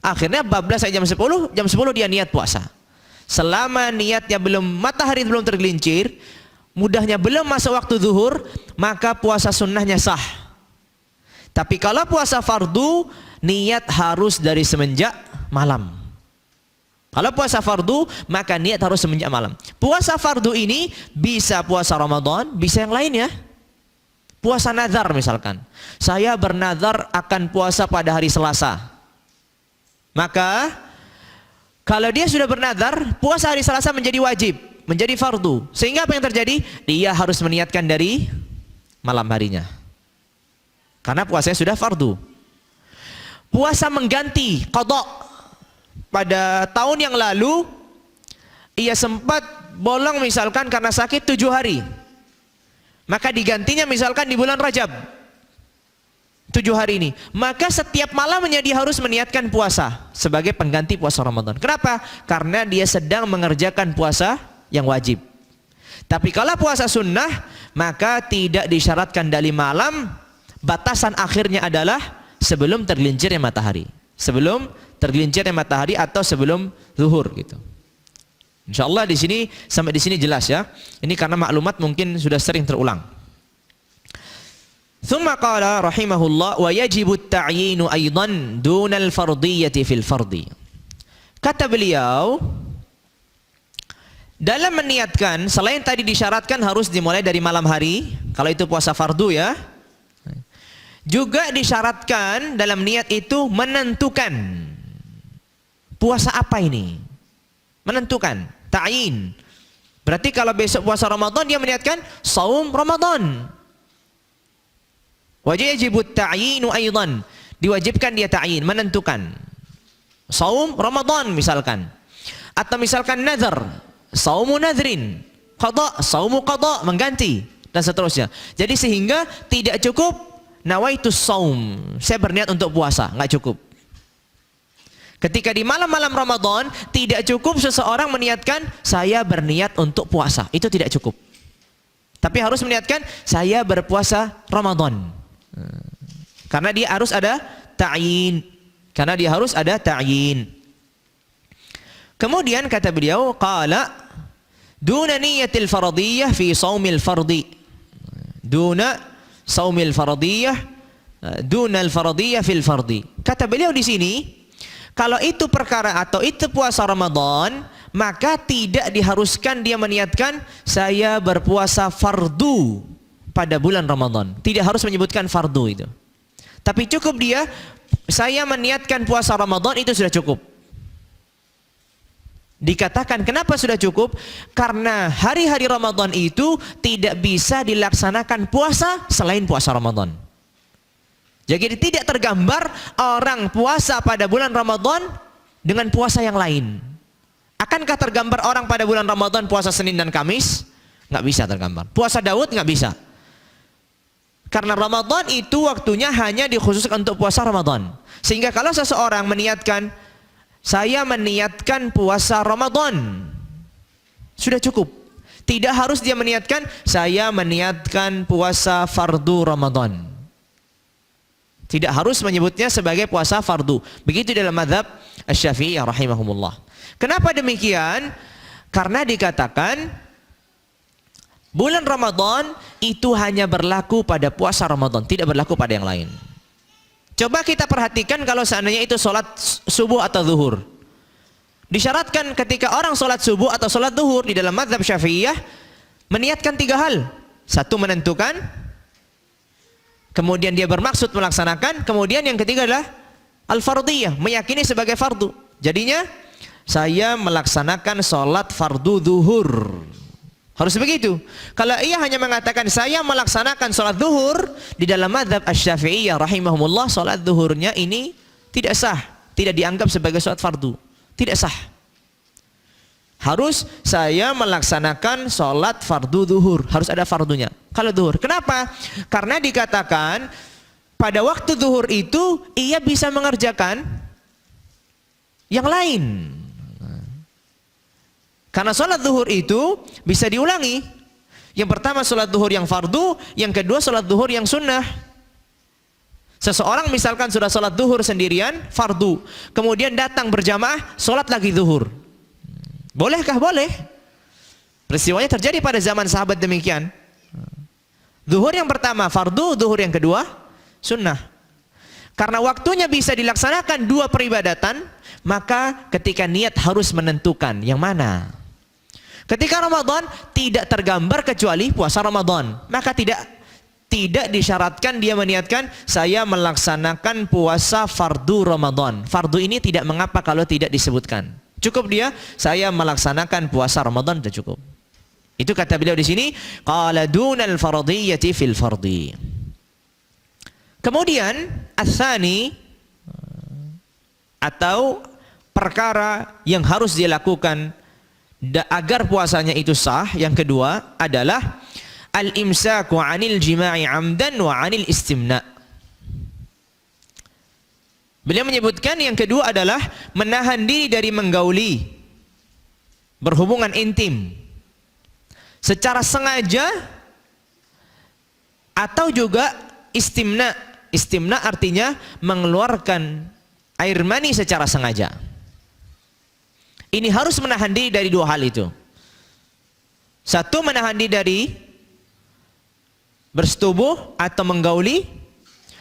Akhirnya bablas saya jam 10 dia niat puasa. Selama niatnya belum, matahari belum tergelincir, mudahnya belum masuk waktu zuhur, maka puasa sunnahnya sah. Tapi kalau puasa fardu, niat harus dari semenjak malam. Kalau puasa fardu, maka niat harus semenjak malam. Puasa fardu ini bisa puasa Ramadan, bisa yang lainnya. Puasa nazar misalkan. Saya bernazar akan puasa pada hari Selasa. Maka kalau dia sudah bernazar, puasa hari Selasa menjadi wajib, menjadi fardu. Sehingga apa yang terjadi? Dia harus meniatkan dari malam harinya. Karena puasanya sudah fardu. Puasa mengganti qadha. Pada tahun yang lalu ia sempat bolong misalkan karena sakit 7 hari, maka digantinya misalkan di bulan Rajab 7 hari ini, maka setiap malamnya dia harus meniatkan puasa sebagai pengganti puasa Ramadan. Kenapa? Karena dia sedang mengerjakan puasa yang wajib. Tapi kalau puasa sunnah, maka tidak disyaratkan dari malam, batasan akhirnya adalah sebelum tergelincirnya matahari, sebelum tergelincirnya matahari atau sebelum zuhur gitu. Insyaallah di sini sampai di sini jelas ya. Ini karena maklumat mungkin sudah sering terulang. Tsumma qala rahimahullah wa yajibu at-ta'yinu aidan duna al-fardiyyati fil fardi. Kata beliau, dalam meniatkan selain tadi disyaratkan harus dimulai dari malam hari, kalau itu puasa fardu ya. Juga disyaratkan dalam niat itu menentukan puasa apa ini? Menentukan, ta'yin. Berarti kalau besok puasa Ramadan dia meniatkan saum Ramadan. Wajibu ta'yinu aidan. Diwajibkan dia ta'yin, menentukan. Saum Ramadan misalkan. Atau misalkan nazar, saumu nazrin. Qadha, saumu qadha, mengganti dan seterusnya. Jadi sehingga tidak cukup nawaitus saum, saya berniat untuk puasa, enggak cukup. Ketika di malam-malam Ramadan, tidak cukup seseorang meniatkan saya berniat untuk puasa. Itu tidak cukup. Tapi harus meniatkan saya berpuasa Ramadan. Karena dia harus ada ta'yin. Karena dia harus ada ta'yin. Kemudian kata beliau, qala duna niyatil fardiyah fi shaumil fardi. Duna shaumil fardiyah, duna al fardiyah fil fardi. Kata beliau di sini, kalau itu perkara atau itu puasa Ramadan, maka tidak diharuskan dia meniatkan saya berpuasa fardu pada bulan Ramadan. Tidak harus menyebutkan fardu itu. Tapi cukup dia saya meniatkan puasa Ramadan, itu sudah cukup. Dikatakan kenapa sudah cukup? Karena hari-hari Ramadan itu tidak bisa dilaksanakan puasa selain puasa Ramadan. Jadi tidak tergambar orang puasa pada bulan Ramadan dengan puasa yang lain. Akankah tergambar orang pada bulan Ramadan puasa Senin dan Kamis? Nggak bisa tergambar. Puasa Daud nggak bisa. Karena Ramadan itu waktunya hanya dikhususkan untuk puasa Ramadan. Sehingga kalau seseorang meniatkan, saya meniatkan puasa Ramadan, sudah cukup. Tidak harus dia meniatkan, saya meniatkan puasa fardu Ramadan. Tidak harus menyebutnya sebagai puasa fardu. Begitu dalam mazhab Asy-Syafi'iyah rahimahumullah. Kenapa demikian? Karena dikatakan bulan Ramadan itu hanya berlaku pada puasa Ramadan, tidak berlaku pada yang lain. Coba kita perhatikan kalau seandainya itu sholat subuh atau zuhur. Disyaratkan ketika orang sholat subuh atau sholat zuhur di dalam mazhab Syafi'iyah meniatkan 3 hal. 1, menentukan, kemudian dia bermaksud melaksanakan, kemudian yang ketiga adalah al-fardiyah, meyakini sebagai fardu. Jadinya saya melaksanakan sholat fardu zuhur. Harus begitu. Kalau ia hanya mengatakan saya melaksanakan sholat zuhur, di dalam mazhab Asy-Syafi'iyah rahimahumullah, sholat zuhurnya ini tidak sah, tidak dianggap sebagai sholat fardu, tidak sah. Harus saya melaksanakan sholat fardu zuhur, harus ada fardunya kalau zuhur. Kenapa? Karena dikatakan pada waktu zuhur itu ia bisa mengerjakan yang lain. Karena sholat zuhur itu bisa diulangi. Yang pertama sholat zuhur yang fardu, yang kedua sholat zuhur yang sunnah. Seseorang misalkan sudah sholat zuhur sendirian, fardu, kemudian datang berjamaah, sholat lagi zuhur. Bolehkah? Boleh. Peristiwanya terjadi pada zaman sahabat demikian. Zuhur yang pertama fardu, zuhur yang kedua sunnah. Karena waktunya bisa dilaksanakan 2 peribadatan, maka ketika niat harus menentukan yang mana. Ketika Ramadan tidak tergambar kecuali puasa Ramadan, maka tidak disyaratkan dia meniatkan saya melaksanakan puasa fardu Ramadan. Fardu ini tidak mengapa kalau tidak disebutkan. Cukup dia saya melaksanakan puasa Ramadan, sudah cukup. Itu kata beliau di sini, qala dunal fardhiyyati fil fardhi. Kemudian ats-tsani, atau perkara yang harus dilakukan agar puasanya itu sah, yang kedua adalah al-imsaku 'anil jima'i 'amdan wa 'anil istimna'. Beliau menyebutkan yang kedua adalah menahan diri dari menggauli, berhubungan intim secara sengaja, atau juga istimna. Istimna artinya mengeluarkan air mani secara sengaja. Ini harus menahan diri dari 2 hal itu. 1, menahan diri dari bersetubuh atau menggauli.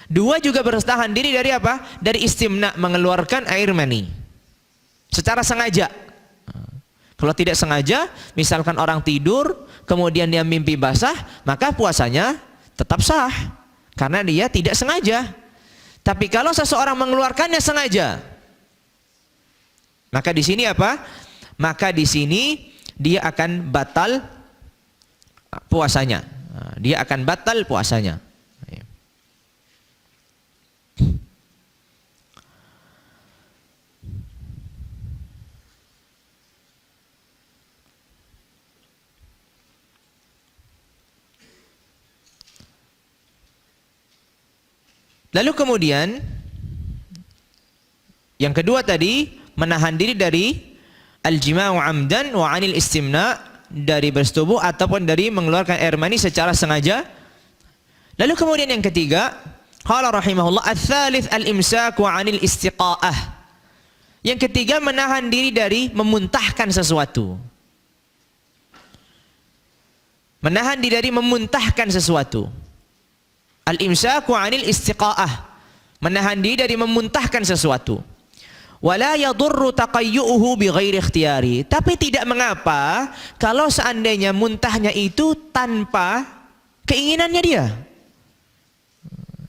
2, juga bertahan diri dari apa? Dari istimna, mengeluarkan air mani secara sengaja. Kalau tidak sengaja, misalkan orang tidur kemudian dia mimpi basah, maka puasanya tetap sah karena dia tidak sengaja. Tapi kalau seseorang mengeluarkannya sengaja, maka di sini apa? Maka di sini dia akan batal puasanya. Dia akan batal puasanya. Lalu kemudian yang kedua tadi, menahan diri dari al-jima'u 'amdan wa 'anil istimna', dari bersetubuh ataupun dari mengeluarkan air mani secara sengaja. Lalu kemudian yang ketiga, qala rahimahullah, ats-tsalits al-imsaku 'anil istiqa'ah. Yang ketiga, menahan diri dari memuntahkan sesuatu. Menahan diri dari memuntahkan sesuatu. Al-imsaku 'anil istiqa'ah, menahan diri dari memuntahkan sesuatu. Wala yadurru taqayyuhu bighairi ikhtiyari. Tapi tidak mengapa kalau seandainya muntahnya itu tanpa keinginannya dia.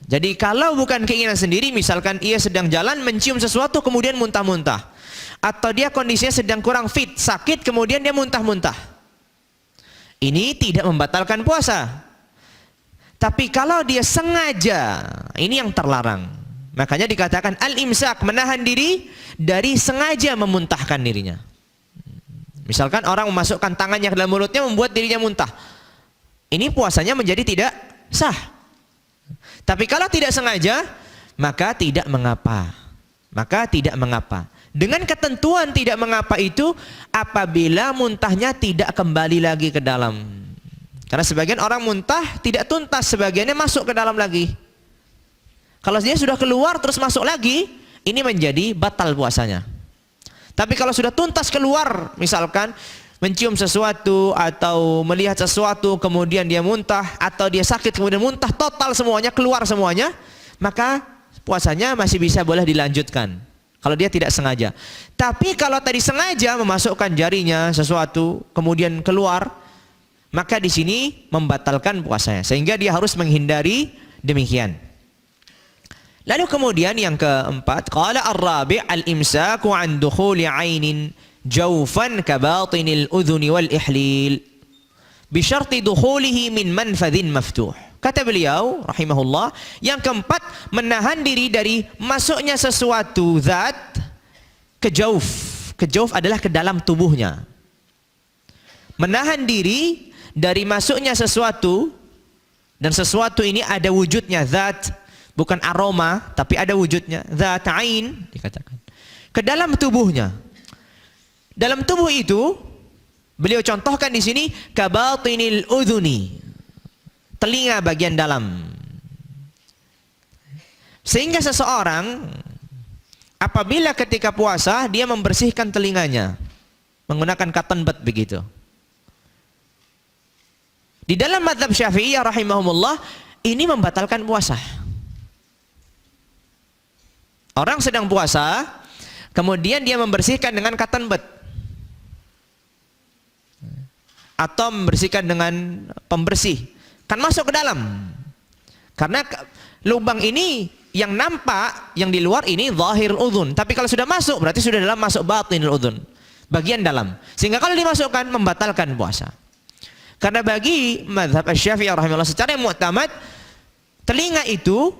Jadi kalau bukan keinginan sendiri, misalkan ia sedang jalan mencium sesuatu kemudian muntah-muntah, atau dia kondisinya sedang kurang fit, sakit kemudian dia muntah-muntah, ini tidak membatalkan puasa. Tapi kalau dia sengaja, ini yang terlarang. Makanya dikatakan al-imsak, menahan diri dari sengaja memuntahkan dirinya. Misalkan orang memasukkan tangannya ke dalam mulutnya membuat dirinya muntah, ini puasanya menjadi tidak sah. Tapi kalau tidak sengaja, maka tidak mengapa. Maka tidak mengapa. Dengan ketentuan tidak mengapa itu apabila muntahnya tidak kembali lagi ke dalam. Karena sebagian orang muntah tidak tuntas, sebagiannya masuk ke dalam lagi. Kalau dia sudah keluar terus masuk lagi, ini menjadi batal puasanya. Tapi kalau sudah tuntas keluar, misalkan mencium sesuatu atau melihat sesuatu kemudian dia muntah, atau dia sakit kemudian muntah total semuanya, keluar semuanya, maka puasanya masih bisa boleh dilanjutkan kalau dia tidak sengaja. Tapi kalau tadi sengaja memasukkan jarinya sesuatu kemudian keluar, maka di sini membatalkan puasanya, sehingga dia harus menghindari demikian. Lalu kemudian yang keempat, qala ar-rabi' al-imsaku 'an dukhuli 'ainin jawfan ka batinil udhuni wal ihlil bi syarti dukhulihi min manfadhin maftuh. Kata beliau rahimahullah, yang keempat menahan diri dari masuknya sesuatu zat ke jauf. Ke jauf adalah ke dalam tubuhnya. Menahan diri dari masuknya sesuatu, dan sesuatu ini ada wujudnya zat, bukan aroma tapi ada wujudnya zat ain dikatakan, ke dalam tubuhnya. Dalam tubuh itu beliau contohkan di sini kabatinil udhuni, telinga bagian dalam. Sehingga seseorang apabila ketika puasa dia membersihkan telinganya menggunakan cotton bud begitu. Di dalam mazhab Syafi'iyah rahimahumullah, ini membatalkan puasa. Orang sedang puasa, kemudian dia membersihkan dengan cotton bud atau membersihkan dengan pembersih, kan masuk ke dalam. Karena lubang ini yang nampak, yang di luar ini zahir udhun, tapi kalau sudah masuk berarti sudah dalam, masuk batinul udhun, bagian dalam. Sehingga kalau dimasukkan membatalkan puasa. Karena bagi mazhab Asy-Syafi'iyah rahimahullah secara mu'tamad, telinga itu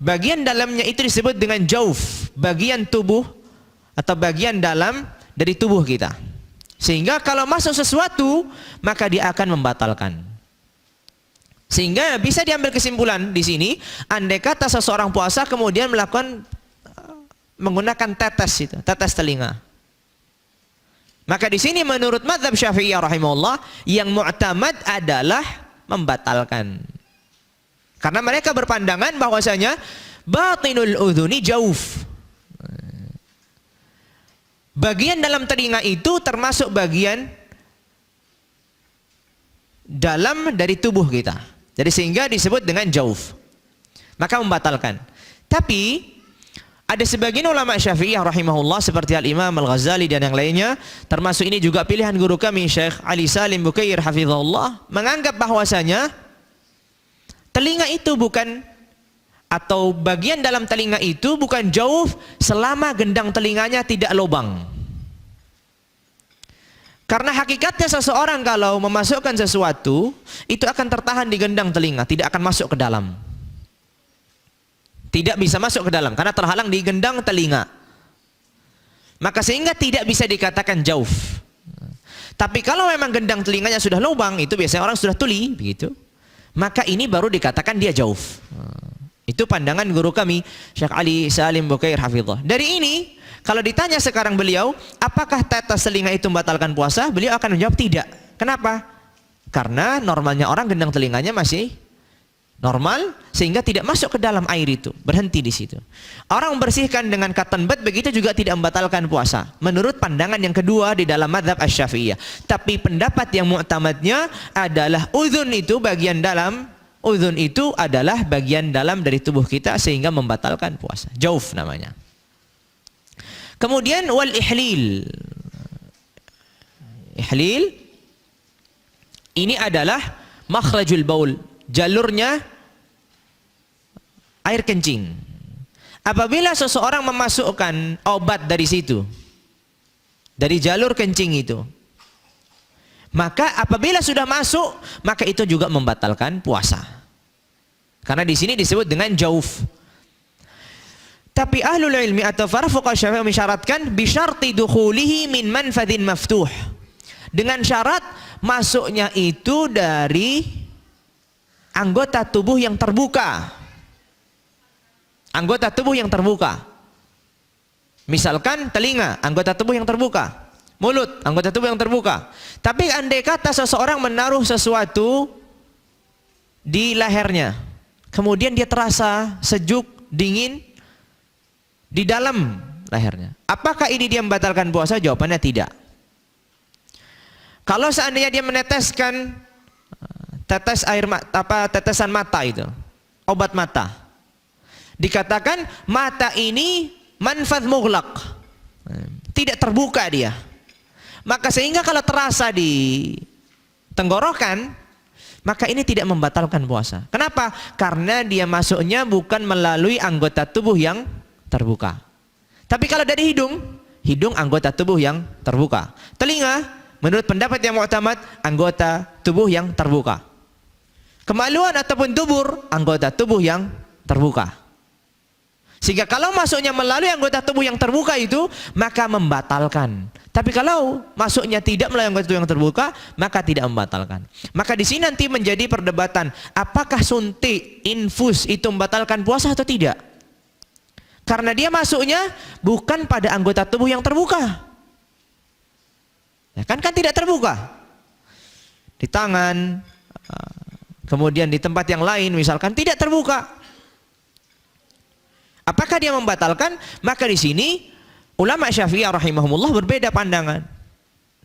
bagian dalamnya itu disebut dengan jauf, bagian tubuh atau bagian dalam dari tubuh kita. Sehingga kalau masuk sesuatu maka dia akan membatalkan. Sehingga bisa diambil kesimpulan di sini, andai kata seseorang puasa kemudian melakukan menggunakan tetes itu, tetes telinga, maka di sini menurut mazhab Syafi'iyah rahimahullah yang mu'tamad adalah membatalkan. Karena mereka berpandangan bahwasanya batinul udhuni jauf, bagian dalam telinga itu termasuk bagian dalam dari tubuh kita. Jadi sehingga disebut dengan jauf, maka membatalkan. Tapi ada sebagian ulama Syafi'iyah rahimahullah seperti Al-Imam Al-Ghazali dan yang lainnya, termasuk ini juga pilihan guru kami Syekh Ali Salim Bukair hafizahullah, menganggap bahwasanya telinga itu bukan, atau bagian dalam telinga itu bukan jauf selama gendang telinganya tidak lubang. Karena hakikatnya seseorang kalau memasukkan sesuatu itu akan tertahan di gendang telinga, tidak akan masuk ke dalam. Tidak bisa masuk ke dalam karena terhalang di gendang telinga. Maka sehingga tidak bisa dikatakan jauf. Tapi kalau memang gendang telinganya sudah lubang, itu biasanya orang sudah tuli begitu, maka ini baru dikatakan dia jauf. Itu pandangan guru kami Syekh Ali Salim Bukair hafizah. Dari ini kalau ditanya sekarang beliau, apakah tetes telinga itu membatalkan puasa? Beliau akan menjawab tidak. Kenapa? Karena normalnya orang gendang telinganya masih normal, sehingga tidak masuk ke dalam air itu, berhenti di situ. Orang membersihkan dengan cotton bud begitu juga tidak membatalkan puasa. Menurut pandangan yang kedua di dalam mazhab Asy-Syafi'iyah. Tapi pendapat yang mu'tamadnya adalah udhun itu bagian dalam, udhun itu adalah bagian dalam dari tubuh kita sehingga membatalkan puasa. Jauf namanya. Kemudian wal ihlil. Ihlil ini adalah makhrajul baul, jalurnya air kencing. Apabila seseorang memasukkan obat dari situ, dari jalur kencing itu, maka apabila sudah masuk, maka itu juga membatalkan puasa. Karena di sini disebut dengan jauf. Tapi ahlul ilmi atau para fuqaha Syafi'i mensyaratkan bisyarti dukhulihi min manfadhin maftuh, dengan syarat masuknya itu dari anggota tubuh yang terbuka. Anggota tubuh yang terbuka. Misalkan telinga, anggota tubuh yang terbuka. Mulut, anggota tubuh yang terbuka. Tapi andai kata seseorang menaruh sesuatu di lehernya, kemudian dia terasa sejuk, dingin di dalam lehernya. Apakah ini dia membatalkan puasa? Jawabannya tidak. Kalau seandainya dia meneteskan tetes air mata, tetesan mata itu, obat mata, dikatakan mata ini manfadh mughlaq, tidak terbuka dia, maka sehingga kalau terasa di tenggorokan, maka ini tidak membatalkan puasa. Kenapa? Karena dia masuknya bukan melalui anggota tubuh yang terbuka. Tapi kalau dari hidung, hidung anggota tubuh yang terbuka. Telinga, menurut pendapat yang mu'tamad, anggota tubuh yang terbuka. Kemaluan ataupun dubur, anggota tubuh yang terbuka. Sehingga kalau masuknya melalui anggota tubuh yang terbuka itu, maka membatalkan. Tapi kalau masuknya tidak melalui anggota tubuh yang terbuka, maka tidak membatalkan. Maka di sini nanti menjadi perdebatan, apakah suntik, infus itu membatalkan puasa atau tidak? Karena dia masuknya bukan pada anggota tubuh yang terbuka. Ya kan tidak terbuka. Di tangan, kemudian di tempat yang lain misalkan tidak terbuka. Apakah dia membatalkan? Maka di sini ulama Syafi'iyah rahimahumullah berbeda pandangan.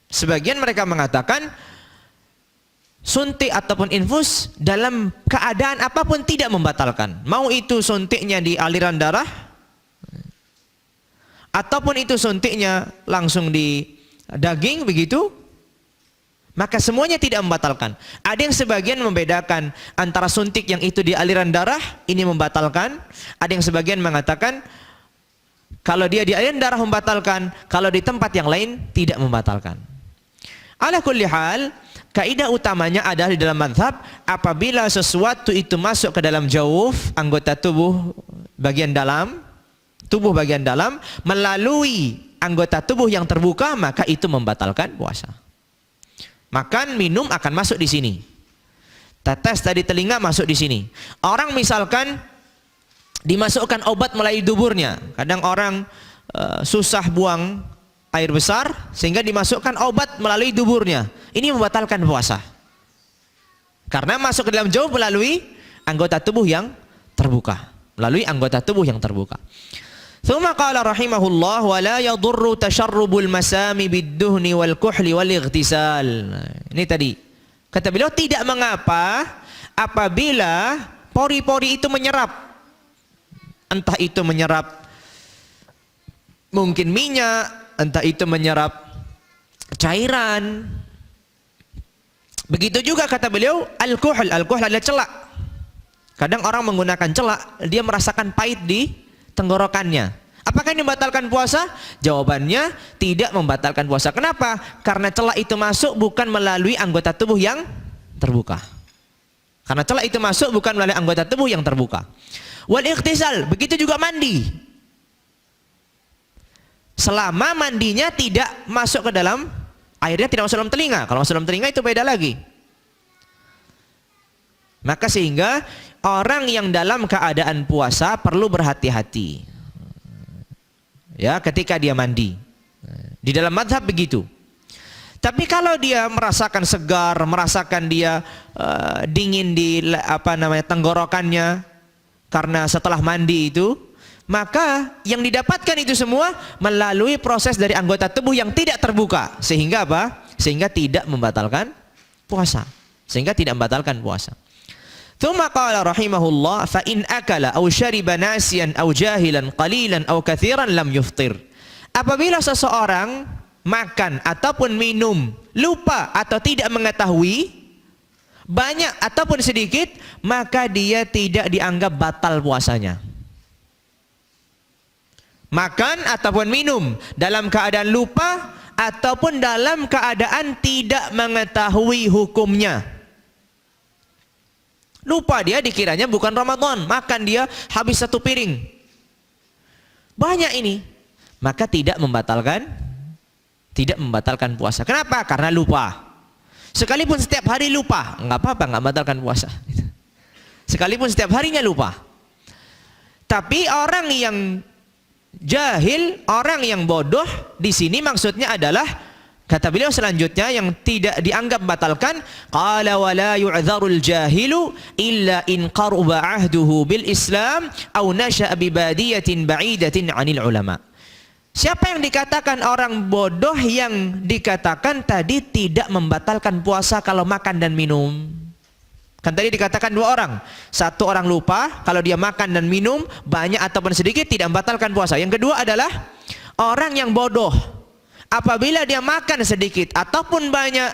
Sebagian mereka mengatakan suntik ataupun infus dalam keadaan apapun tidak membatalkan. Mau itu suntiknya di aliran darah ataupun itu suntiknya langsung di daging begitu, maka semuanya tidak membatalkan. Ada yang sebagian membedakan antara suntik yang itu di aliran darah ini membatalkan, ada yang sebagian mengatakan kalau dia di aliran darah membatalkan, kalau di tempat yang lain tidak membatalkan. Ala kulli hal, kaidah utamanya adalah di dalam mazhab, apabila sesuatu itu masuk ke dalam jawuf, anggota tubuh bagian dalam, tubuh bagian dalam, melalui anggota tubuh yang terbuka, maka itu membatalkan puasa. Makan, minum akan masuk di sini. Tetes dari telinga masuk di sini. Orang misalkan dimasukkan obat melalui duburnya. Kadang orang susah buang air besar sehingga dimasukkan obat melalui duburnya. Ini membatalkan puasa. Karena masuk ke dalam jauh melalui anggota tubuh yang terbuka. Melalui anggota tubuh yang terbuka. Tsumma qala rahimahullah wa la yadurru tasharrubul masami bid-duhni wal kuhli wal ightisal. Ini tadi. Kata beliau tidak mengapa apabila pori-pori itu menyerap. Entah itu menyerap mungkin minyak, entah itu menyerap cairan. Begitu juga kata beliau al-kuhl. Al-kuhl adalah celak. Kadang orang menggunakan celak, dia merasakan pahit di tenggorokannya. Apakah ini membatalkan puasa? Jawabannya tidak membatalkan puasa. Kenapa? Karena celak itu masuk bukan melalui anggota tubuh yang terbuka. Karena celak itu masuk bukan melalui anggota tubuh yang terbuka. Wal ightisal, begitu juga mandi. Selama mandinya tidak masuk ke dalam, airnya tidak masuk dalam telinga. Kalau masuk dalam telinga itu beda lagi. Maka sehingga orang yang dalam keadaan puasa perlu berhati-hati. Ya, ketika dia mandi. Di dalam mazhab begitu. Tapi kalau dia merasakan segar, merasakan dia dingin di tenggorokannya karena setelah mandi itu, maka yang didapatkan itu semua melalui proses dari anggota tubuh yang tidak terbuka, sehingga apa? Sehingga tidak membatalkan puasa. Sehingga tidak membatalkan puasa. Tsumma qala rahimahullah fa in akala aw syariba nasiyan aw jahilan qalilan aw katsiran lam yuftir. Apabila seseorang makan ataupun minum lupa atau tidak mengetahui, banyak ataupun sedikit, maka dia tidak dianggap batal puasanya. Makan ataupun minum dalam keadaan lupa ataupun dalam keadaan tidak mengetahui hukumnya. Lupa dia, dikiranya bukan Ramadan, makan dia habis satu piring. Banyak ini. Maka tidak membatalkan puasa. Kenapa? Karena lupa. Sekalipun setiap hari lupa, enggak apa-apa, enggak membatalkan puasa. Sekalipun setiap harinya lupa. Tapi orang yang Jahil, orang yang bodoh di sini maksudnya adalah, kata beliau selanjutnya yang tidak dianggap batalkan, qala wa la yu'dzarul jahilu illa in qaruba ahduhu bil Islam aw nasha'a bi badiyatin ba'idatin 'anil ulama. Siapa yang dikatakan orang bodoh yang dikatakan tadi tidak membatalkan puasa kalau makan dan minum? Kan tadi dikatakan dua orang. Satu orang lupa, kalau dia makan dan minum banyak ataupun sedikit tidak membatalkan puasa. Yang kedua adalah orang yang bodoh. Apabila dia makan sedikit ataupun banyak,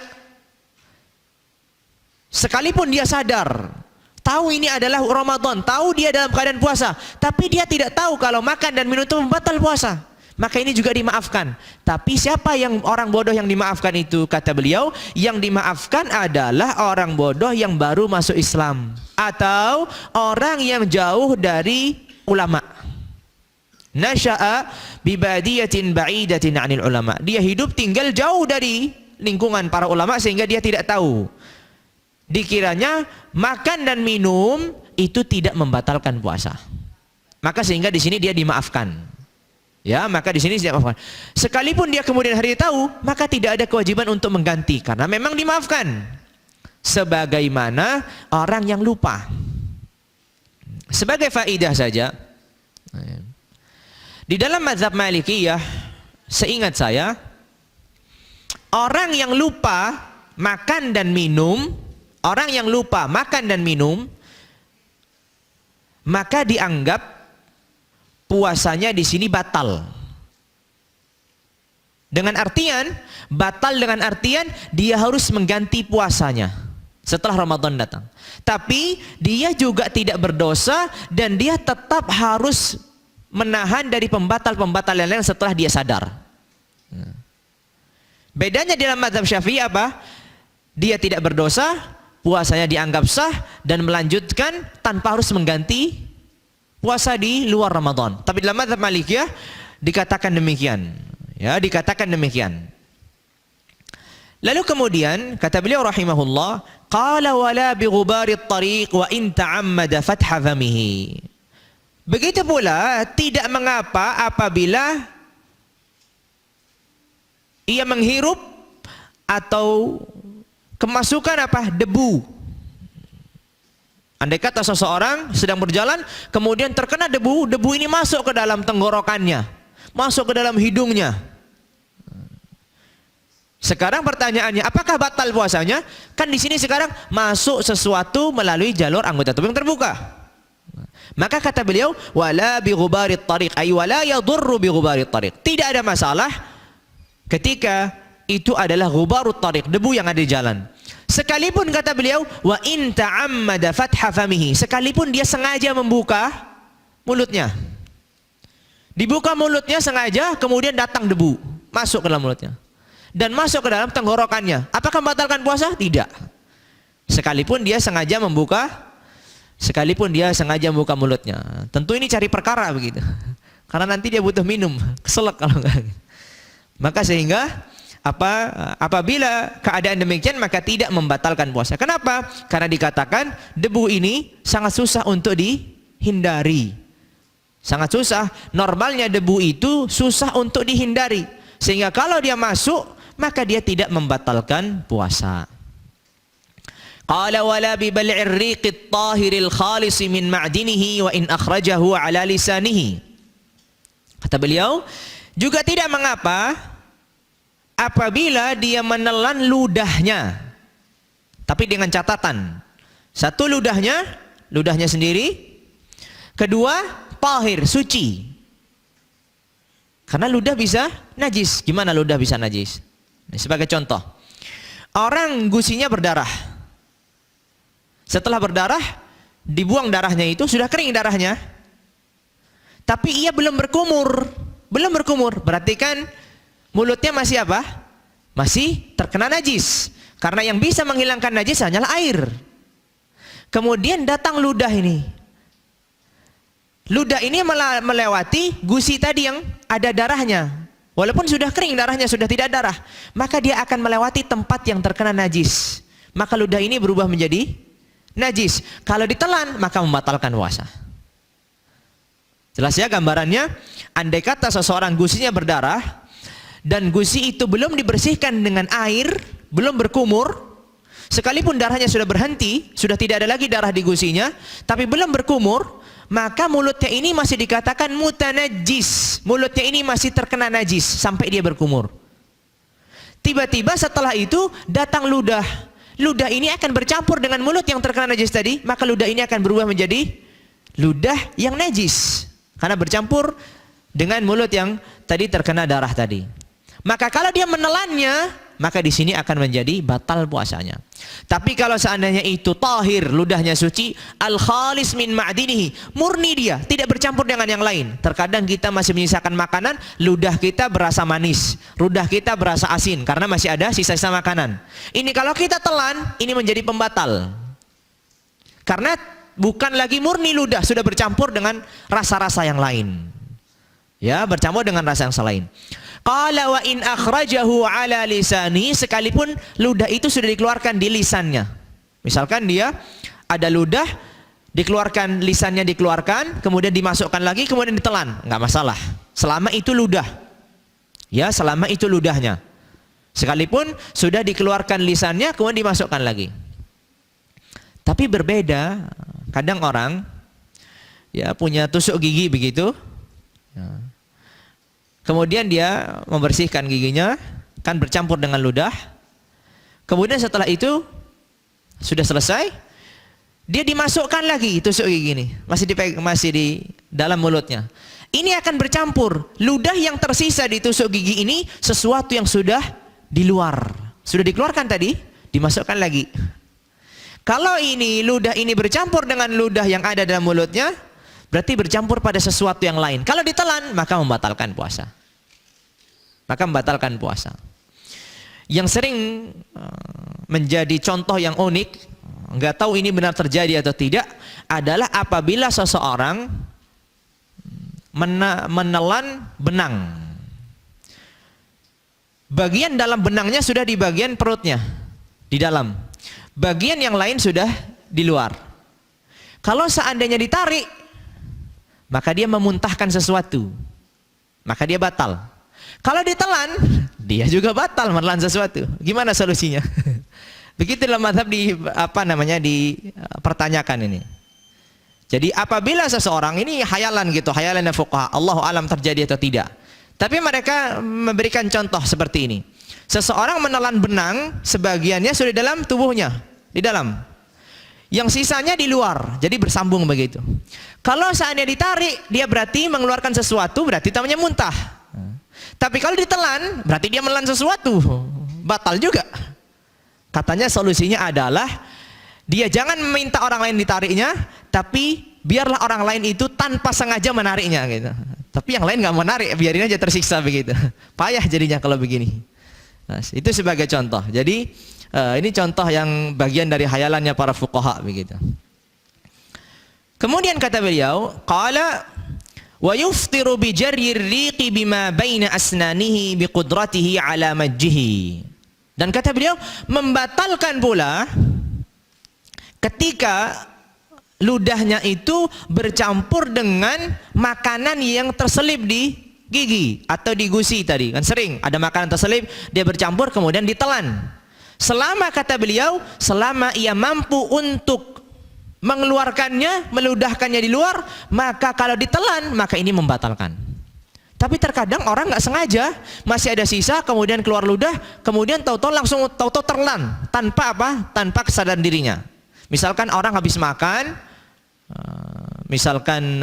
sekalipun dia sadar, tahu ini adalah Ramadan, tahu dia dalam keadaan puasa, tapi dia tidak tahu kalau makan dan minum itu membatal puasa, maka ini juga dimaafkan. Tapi siapa yang orang bodoh yang dimaafkan itu? Kata beliau, yang dimaafkan adalah orang bodoh yang baru masuk Islam atau orang yang jauh dari ulama. Nasya'a bibadiyatin ba'idatin 'anil ulama. Dia hidup tinggal jauh dari lingkungan para ulama sehingga dia tidak tahu. Dikiranya makan dan minum itu tidak membatalkan puasa. Maka sehingga di sini dia dimaafkan. Ya, maka di sini dia dimaafkan. Sekalipun dia kemudian hari tahu, maka tidak ada kewajiban untuk mengganti karena memang dimaafkan. Sebagaimana orang yang lupa. Sebagai faidah saja, di dalam mazhab Malikiyah, seingat saya, orang yang lupa makan dan minum, maka dianggap puasanya di sini batal. Dengan artian, batal dengan artian dia harus mengganti puasanya setelah Ramadan datang. Tapi dia juga tidak berdosa dan dia tetap harus menahan dari pembatal-pembatal yang lain setelah dia sadar. Bedanya dalam mazhab Syafi'i apa? Dia tidak berdosa, puasanya dianggap sah dan melanjutkan tanpa harus mengganti puasa di luar Ramadan. Tapi dalam mazhab Malikiyah dikatakan demikian. Ya, dikatakan demikian. Lalu kemudian kata beliau rahimahullah, qala wala bi ghubarit tariq wa in ta'ammada fatha famihi. Begitu pula tidak mengapa apabila ia menghirup atau kemasukan apa? Debu. Andai kata seseorang sedang berjalan kemudian terkena debu, debu ini masuk ke dalam tenggorokannya, masuk ke dalam hidungnya. Sekarang pertanyaannya, apakah batal puasanya? Kan di sini sekarang masuk sesuatu melalui jalur anggota tubuh yang terbuka. Maka kata beliau, wala bi ghubarit tariq, ay wala yadurru bi ghubarit tariq. Tidak ada masalah ketika itu adalah ghubarut tariq, debu yang ada di jalan. Sekalipun kata beliau, wa in ta'ammada fatha famihi, sekalipun dia sengaja membuka mulutnya. Dibuka mulutnya sengaja, kemudian datang debu, masuk ke dalam mulutnya. Dan masuk ke dalam tenggorokannya. Apakah membatalkan puasa? Tidak. Sekalipun dia sengaja membuka mulutnya. Tentu ini cari perkara begitu. Karena nanti dia butuh minum, keselak kalau enggak. Maka sehingga apabila keadaan demikian maka tidak membatalkan puasa. Kenapa? Karena dikatakan debu ini sangat susah untuk dihindari. Sangat susah. Normalnya debu itu susah untuk dihindari. Sehingga kalau dia masuk maka dia tidak membatalkan puasa. Qala wala bi bal'ir riqit tahiril khalis min ma'dinihi wa in akhrajahu ala lisanihi. Kata beliau, juga tidak mengapa apabila dia menelan ludahnya. Tapi dengan catatan, satu ludahnya sendiri, kedua tahir, suci. Karena ludah bisa najis. Gimana ludah bisa najis? Nah, sebagai contoh, orang gusinya berdarah. Setelah berdarah, dibuang darahnya itu, sudah kering darahnya. Tapi ia belum berkumur. Berarti kan mulutnya masih apa? Masih terkena najis. Karena yang bisa menghilangkan najis hanyalah air. Kemudian datang ludah ini. Ludah ini melewati gusi tadi yang ada darahnya. Walaupun sudah kering darahnya, sudah tidak darah. Maka dia akan melewati tempat yang terkena najis. Maka ludah ini berubah menjadi najis. Kalau ditelan maka membatalkan puasa. Jelas ya gambarannya? Andai kata seseorang gusinya berdarah dan gusi itu belum dibersihkan dengan air, belum berkumur, sekalipun darahnya sudah berhenti, sudah tidak ada lagi darah di gusinya, tapi belum berkumur, maka mulutnya ini masih dikatakan mutanajjis. Mulutnya ini masih terkena najis sampai dia berkumur. Tiba-tiba setelah itu datang ludah. Ludah ini akan bercampur dengan mulut yang terkena najis tadi, maka ludah ini akan berubah menjadi ludah yang najis. Karena bercampur dengan mulut yang tadi terkena darah tadi. Maka kalau dia menelannya, maka di sini akan menjadi batal puasanya. Tapi kalau seandainya itu tahir, ludahnya suci, al-khalis min ma'dinihi, murni dia, tidak bercampur dengan yang lain. Terkadang kita masih menyisakan makanan, ludah kita berasa manis, ludah kita berasa asin karena masih ada sisa-sisa makanan. Ini kalau kita telan, ini menjadi pembatal. Karena bukan lagi murni ludah, sudah bercampur dengan rasa-rasa yang lain. Ya, bercampur dengan rasa yang lain. Qala wa in akhrajahu ala lisani, sekalipun ludah itu sudah dikeluarkan di lisannya. Misalkan dia ada ludah, dikeluarkan, lisannya dikeluarkan, kemudian dimasukkan lagi, kemudian ditelan, enggak masalah. Selama itu ludah. Ya, selama itu ludahnya. Sekalipun sudah dikeluarkan lisannya, kemudian dimasukkan lagi. Tapi berbeda, kadang orang ya punya tusuk gigi begitu. Ya. Kemudian dia membersihkan giginya, kan bercampur dengan ludah. Kemudian setelah itu sudah selesai, dia dimasukkan lagi tusuk gigi ini, masih di dalam mulutnya. Ini akan bercampur. Ludah yang tersisa di tusuk gigi ini sesuatu yang sudah di luar, sudah dikeluarkan tadi, dimasukkan lagi. Kalau ini ludah ini bercampur dengan ludah yang ada dalam mulutnya, berarti bercampur pada sesuatu yang lain. Kalau ditelan, maka membatalkan puasa. Maka membatalkan puasa. Yang sering menjadi contoh yang unik, nggak tahu ini benar terjadi atau tidak, adalah apabila seseorang menelan benang. Bagian dalam benangnya sudah di bagian perutnya, di dalam. Bagian yang lain sudah di luar. Kalau seandainya ditarik, maka dia memuntahkan sesuatu, maka dia batal. Kalau ditelan, dia juga batal menelan sesuatu. Gimana solusinya? Begitu dalam mazhab dipertanyakan ini. Jadi apabila seseorang ini hayalan gitu, hayalan fuqaha, Allahu alam terjadi atau tidak. Tapi mereka memberikan contoh seperti ini. Seseorang menelan benang, sebagiannya sudah dalam tubuhnya, di dalam. Yang sisanya di luar, jadi bersambung begitu. Kalau seandainya ditarik, dia berarti mengeluarkan sesuatu, berarti namanya muntah. Tapi kalau ditelan, berarti dia menelan sesuatu, batal juga. Katanya solusinya adalah, dia jangan meminta orang lain ditariknya, tapi biarlah orang lain itu tanpa sengaja menariknya gitu. Tapi yang lain nggak menarik, biarin aja tersiksa begitu. Payah jadinya kalau begini. Nah, itu sebagai contoh. Jadi ini contoh yang bagian dari hayalannya para fuqaha begitu. Kemudian kata beliau, qala wa yuftiru bi jarri riqi bima baina asnanihi bi qudratihi ala majjihi. Dan kata beliau membatalkan pula ketika ludahnya itu bercampur dengan makanan yang terselip di gigi atau di gusi tadi. Kan sering ada makanan terselip, dia bercampur kemudian ditelan. Selama kata beliau, selama ia mampu untuk mengeluarkannya, meludahkannya di luar, maka kalau ditelan, maka ini membatalkan. Tapi terkadang orang nggak sengaja, masih ada sisa, kemudian keluar ludah, kemudian tahu-tahu langsung tahu-tahu terlan, tanpa apa? Tanpa kesadaran dirinya. Misalkan orang habis makan, misalkan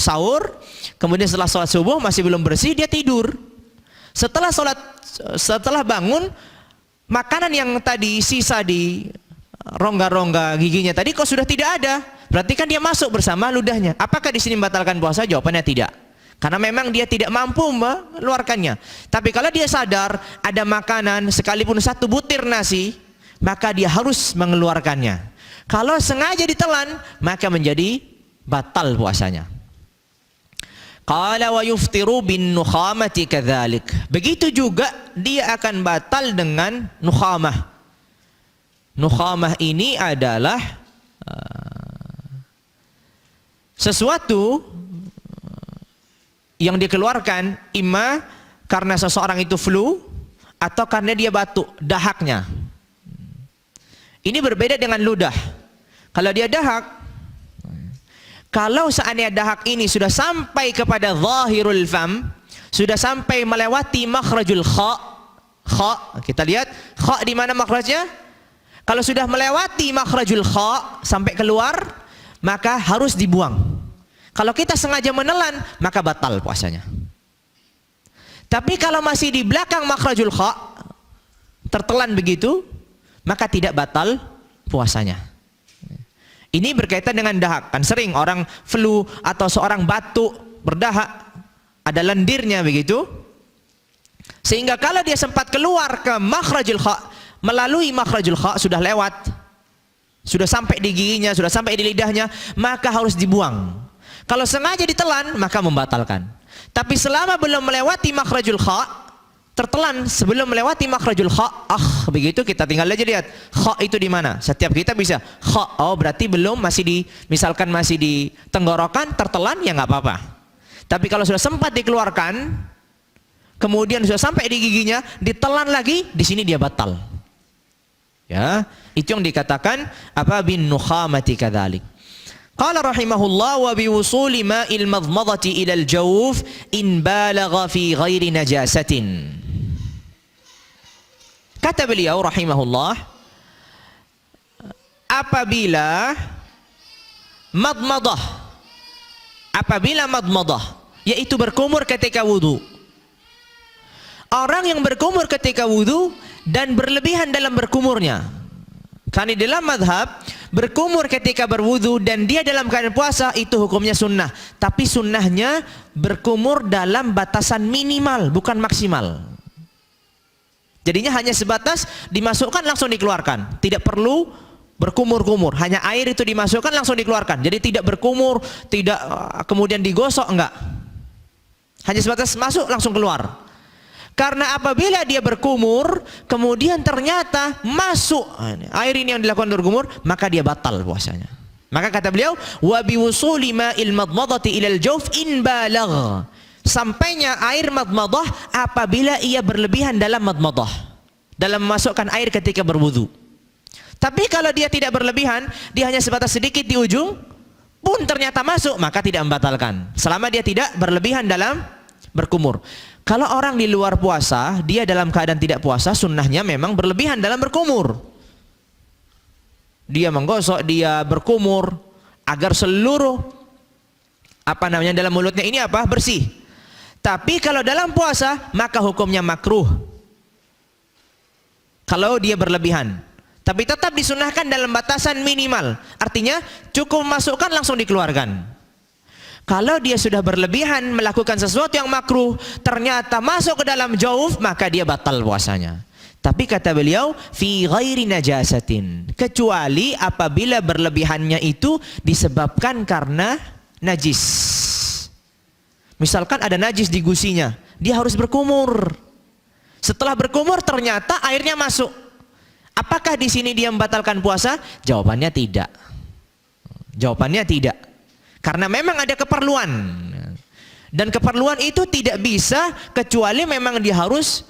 sahur, kemudian setelah sholat subuh masih belum bersih, dia tidur. Setelah bangun, makanan yang tadi sisa di rongga-rongga giginya tadi kok sudah tidak ada, berarti kan dia masuk bersama ludahnya. Apakah di sini membatalkan puasa? Jawabannya tidak, karena memang dia tidak mampu mengeluarkannya. Tapi kalau dia sadar ada makanan sekalipun satu butir nasi, maka dia harus mengeluarkannya. Kalau sengaja ditelan, maka menjadi batal puasanya. Qala wa yuftiru bin nukhamati kadzalik. Begitu juga dia akan batal dengan nukhamah. Nukhamah ini adalah sesuatu yang dikeluarkan imma karena seseorang itu flu atau karena dia batuk, dahaknya. Ini berbeda dengan ludah. Kalau dia dahak, kalau seandainya dahak ini sudah sampai kepada zahirul fam, sudah sampai melewati makhrajul kha, kita lihat kha di mana makhrajnya? Kalau sudah melewati makhrajul kha sampai keluar, maka harus dibuang. Kalau kita sengaja menelan, maka batal puasanya. Tapi kalau masih di belakang makhrajul kha, tertelan begitu, maka tidak batal puasanya. Ini berkaitan dengan dahak. Kan sering orang flu atau seorang batuk berdahak, ada lendirnya begitu. Sehingga kalau dia sempat keluar ke makhrajul kha, melalui makhrajul kha sudah lewat, sudah sampai di giginya, sudah sampai di lidahnya, maka harus dibuang. Kalau sengaja ditelan, maka membatalkan. Tapi selama belum melewati makhrajul kha, tertelan sebelum melewati makhrajul kha, begitu kita tinggal aja lihat kha itu di mana. Setiap kita bisa kha, oh berarti belum, masih di, misalkan masih di tenggorokan, tertelan, ya nggak apa-apa. Tapi kalau sudah sempat dikeluarkan, kemudian sudah sampai di giginya, ditelan lagi, di sini dia batal. Ya, itu yang dikatakan apa bin nukhamati kadzalik. Qala rahimahullah wa biwusuli ma'il madmadati ila al-jawf in balagha fi ghairi najasatin. Kata beliau rahimahullah, apabila madmadah, yaitu berkumur ketika wudu. Orang yang berkumur ketika wudu dan berlebihan dalam berkumurnya. Karena di dalam madhab, berkumur ketika berwudu dan dia dalam keadaan puasa itu hukumnya sunnah. Tapi sunnahnya berkumur dalam batasan minimal, bukan maksimal. Jadinya hanya sebatas dimasukkan langsung dikeluarkan. Tidak perlu berkumur-kumur. Hanya air itu dimasukkan langsung dikeluarkan. Jadi tidak berkumur, tidak kemudian digosok, enggak. Hanya sebatas masuk langsung keluar. Karena apabila dia berkumur, kemudian ternyata masuk air ini yang dilakukan berkumur, maka dia batal puasanya. Maka kata beliau, wa biwusuli ma'il madmadati ilal jawf in balagh. Sampainya air madmadah apabila ia berlebihan dalam madmadah, dalam memasukkan air ketika berwudu. Tapi kalau dia tidak berlebihan, dia hanya sebatas sedikit di ujung, pun ternyata masuk, maka tidak membatalkan. Selama dia tidak berlebihan dalam berkumur. Kalau orang di luar puasa, dia dalam keadaan tidak puasa, sunnahnya memang berlebihan dalam berkumur. Dia menggosok, dia berkumur agar seluruh dalam mulutnya ini bersih. Tapi kalau dalam puasa, maka hukumnya makruh. Kalau dia berlebihan, tapi tetap disunahkan dalam batasan minimal. Artinya cukup masukkan langsung dikeluarkan. Kalau dia sudah berlebihan melakukan sesuatu yang makruh, ternyata masuk ke dalam jauf, maka dia batal puasanya. Tapi kata beliau, fi ghairi najasatin, kecuali apabila berlebihannya itu disebabkan karena najis. Misalkan ada najis di gusinya, dia harus berkumur. Setelah berkumur ternyata airnya masuk. Apakah di sini dia membatalkan puasa? Jawabannya tidak. Jawabannya tidak. Karena memang ada keperluan, dan keperluan itu tidak bisa kecuali memang dia harus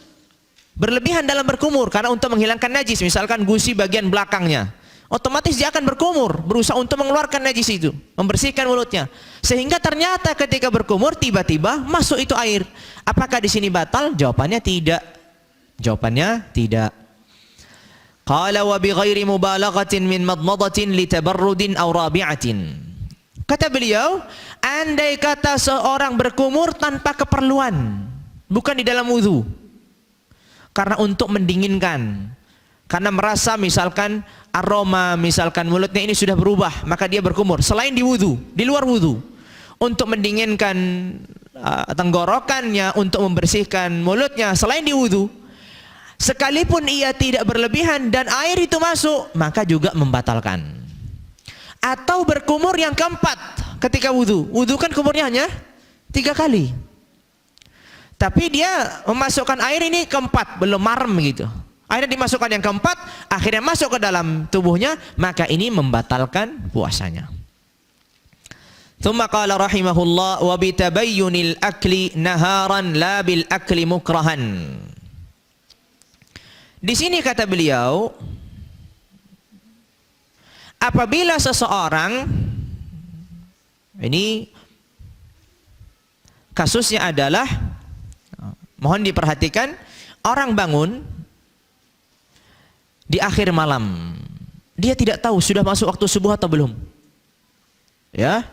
berlebihan dalam berkumur, karena untuk menghilangkan najis. Misalkan gusi bagian belakangnya, otomatis dia akan berkumur, berusaha untuk mengeluarkan najis itu, membersihkan mulutnya, sehingga ternyata ketika berkumur tiba-tiba masuk itu air. Apakah di sini batal? Jawabannya tidak. Jawabannya tidak. Qala wa bi ghairi mubalaghatin min madmadatin li tabarrudin aw rabi'atin. Kata beliau, andai kata seorang berkumur tanpa keperluan, bukan di dalam wudu, karena untuk mendinginkan, karena merasa misalkan aroma, misalkan mulutnya ini sudah berubah, maka dia berkumur selain di wudu, di luar wudu, untuk mendinginkan tenggorokannya, untuk membersihkan mulutnya selain di wudu, sekalipun ia tidak berlebihan dan air itu masuk, maka juga membatalkan. Atau berkumur yang keempat ketika wudu. Wudu kan kumurnya hanya 3 kali. Tapi dia memasukkan air ini keempat, belum marem gitu. Akhirnya dimasukkan yang keempat, akhirnya masuk ke dalam tubuhnya, maka ini membatalkan puasanya. Thumma qala rahimahullah wa bitabayyunil akli naharan la bil akli mukrahan. Di sini kata beliau, apabila seseorang, ini kasusnya adalah, mohon diperhatikan, orang bangun di akhir malam, dia tidak tahu sudah masuk waktu subuh atau belum. Ya,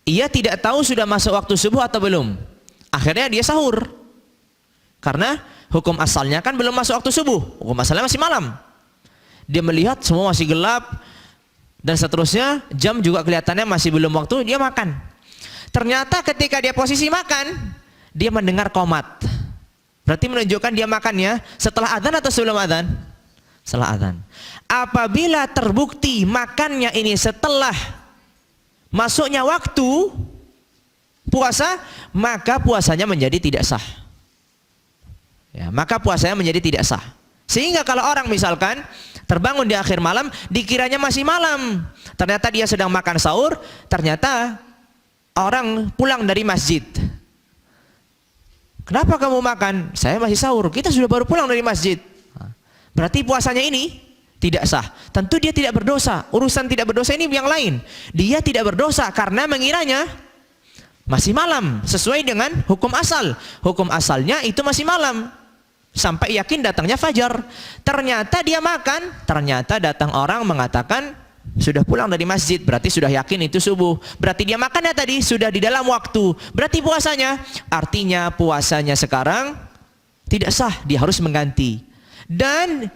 ia tidak tahu sudah masuk waktu subuh atau belum. Akhirnya dia sahur, karena hukum asalnya kan belum masuk waktu subuh, hukum asalnya masih malam. Dia melihat semua masih gelap dan seterusnya, jam juga kelihatannya masih belum waktu, dia makan. Ternyata ketika dia posisi makan, dia mendengar qomat. Berarti menunjukkan dia makannya setelah adzan atau sebelum adzan? Setelah adzan. Apabila terbukti makannya ini setelah masuknya waktu puasa, maka puasanya menjadi tidak sah. Ya, maka puasanya menjadi tidak sah. Sehingga kalau orang misalkan terbangun di akhir malam, dikiranya masih malam, ternyata dia sedang makan sahur, ternyata orang pulang dari masjid. Kenapa kamu makan? Saya masih sahur. Kita sudah baru pulang dari masjid. Berarti puasanya ini tidak sah. Tentu dia tidak berdosa. Urusan tidak berdosa ini yang lain. Dia tidak berdosa karena mengiranya masih malam, sesuai dengan hukum asal. Hukum asalnya itu masih malam, sampai yakin datangnya fajar. Ternyata dia makan, ternyata datang orang mengatakan sudah pulang dari masjid, berarti sudah yakin itu subuh. Berarti dia makannya tadi sudah di dalam waktu. Berarti puasanya, artinya puasanya sekarang tidak sah, dia harus mengganti. Dan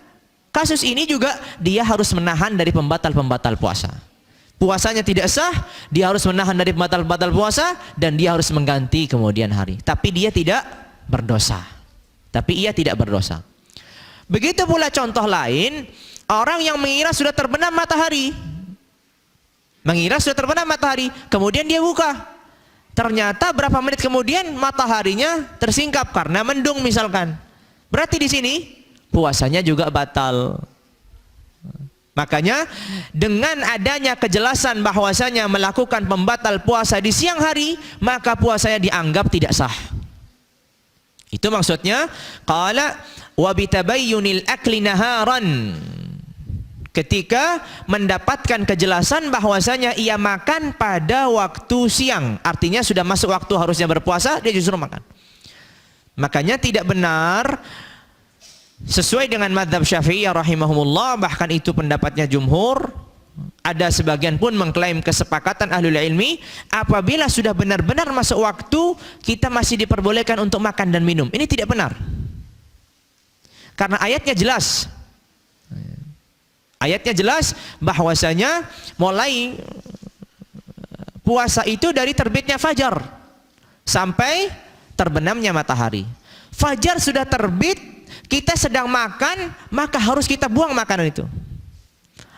kasus ini juga dia harus menahan dari pembatal-pembatal puasa. Puasanya tidak sah, dia harus menahan dari pembatal-pembatal puasa, dan dia harus mengganti kemudian hari. Tapi dia tidak berdosa. Tapi ia tidak berdosa. Begitu pula contoh lain, orang yang mengira sudah terbenam matahari. Mengira sudah terbenam matahari, kemudian dia buka. Ternyata berapa menit kemudian mataharinya tersingkap karena mendung misalkan. Berarti di sini puasanya juga batal. Makanya dengan adanya kejelasan bahwasanya melakukan pembatal puasa di siang hari, maka puasanya dianggap tidak sah. Itu maksudnya qala wa bitabayyunil akli naharan. Ketika mendapatkan kejelasan bahwasanya ia makan pada waktu siang, artinya sudah masuk waktu harusnya berpuasa, dia justru makan. Makanya tidak benar sesuai dengan mazhab Syafi'iyah rahimahumullah, bahkan itu pendapatnya jumhur. Ada sebagian pun mengklaim kesepakatan ahlul ilmi, apabila sudah benar-benar masuk waktu, kita masih diperbolehkan untuk makan dan minum. Ini tidak benar. Karena ayatnya jelas. Ayatnya jelas bahwasanya mulai puasa itu dari terbitnya fajar sampai terbenamnya matahari. Fajar sudah terbit, kita sedang makan, maka harus kita buang makanan itu.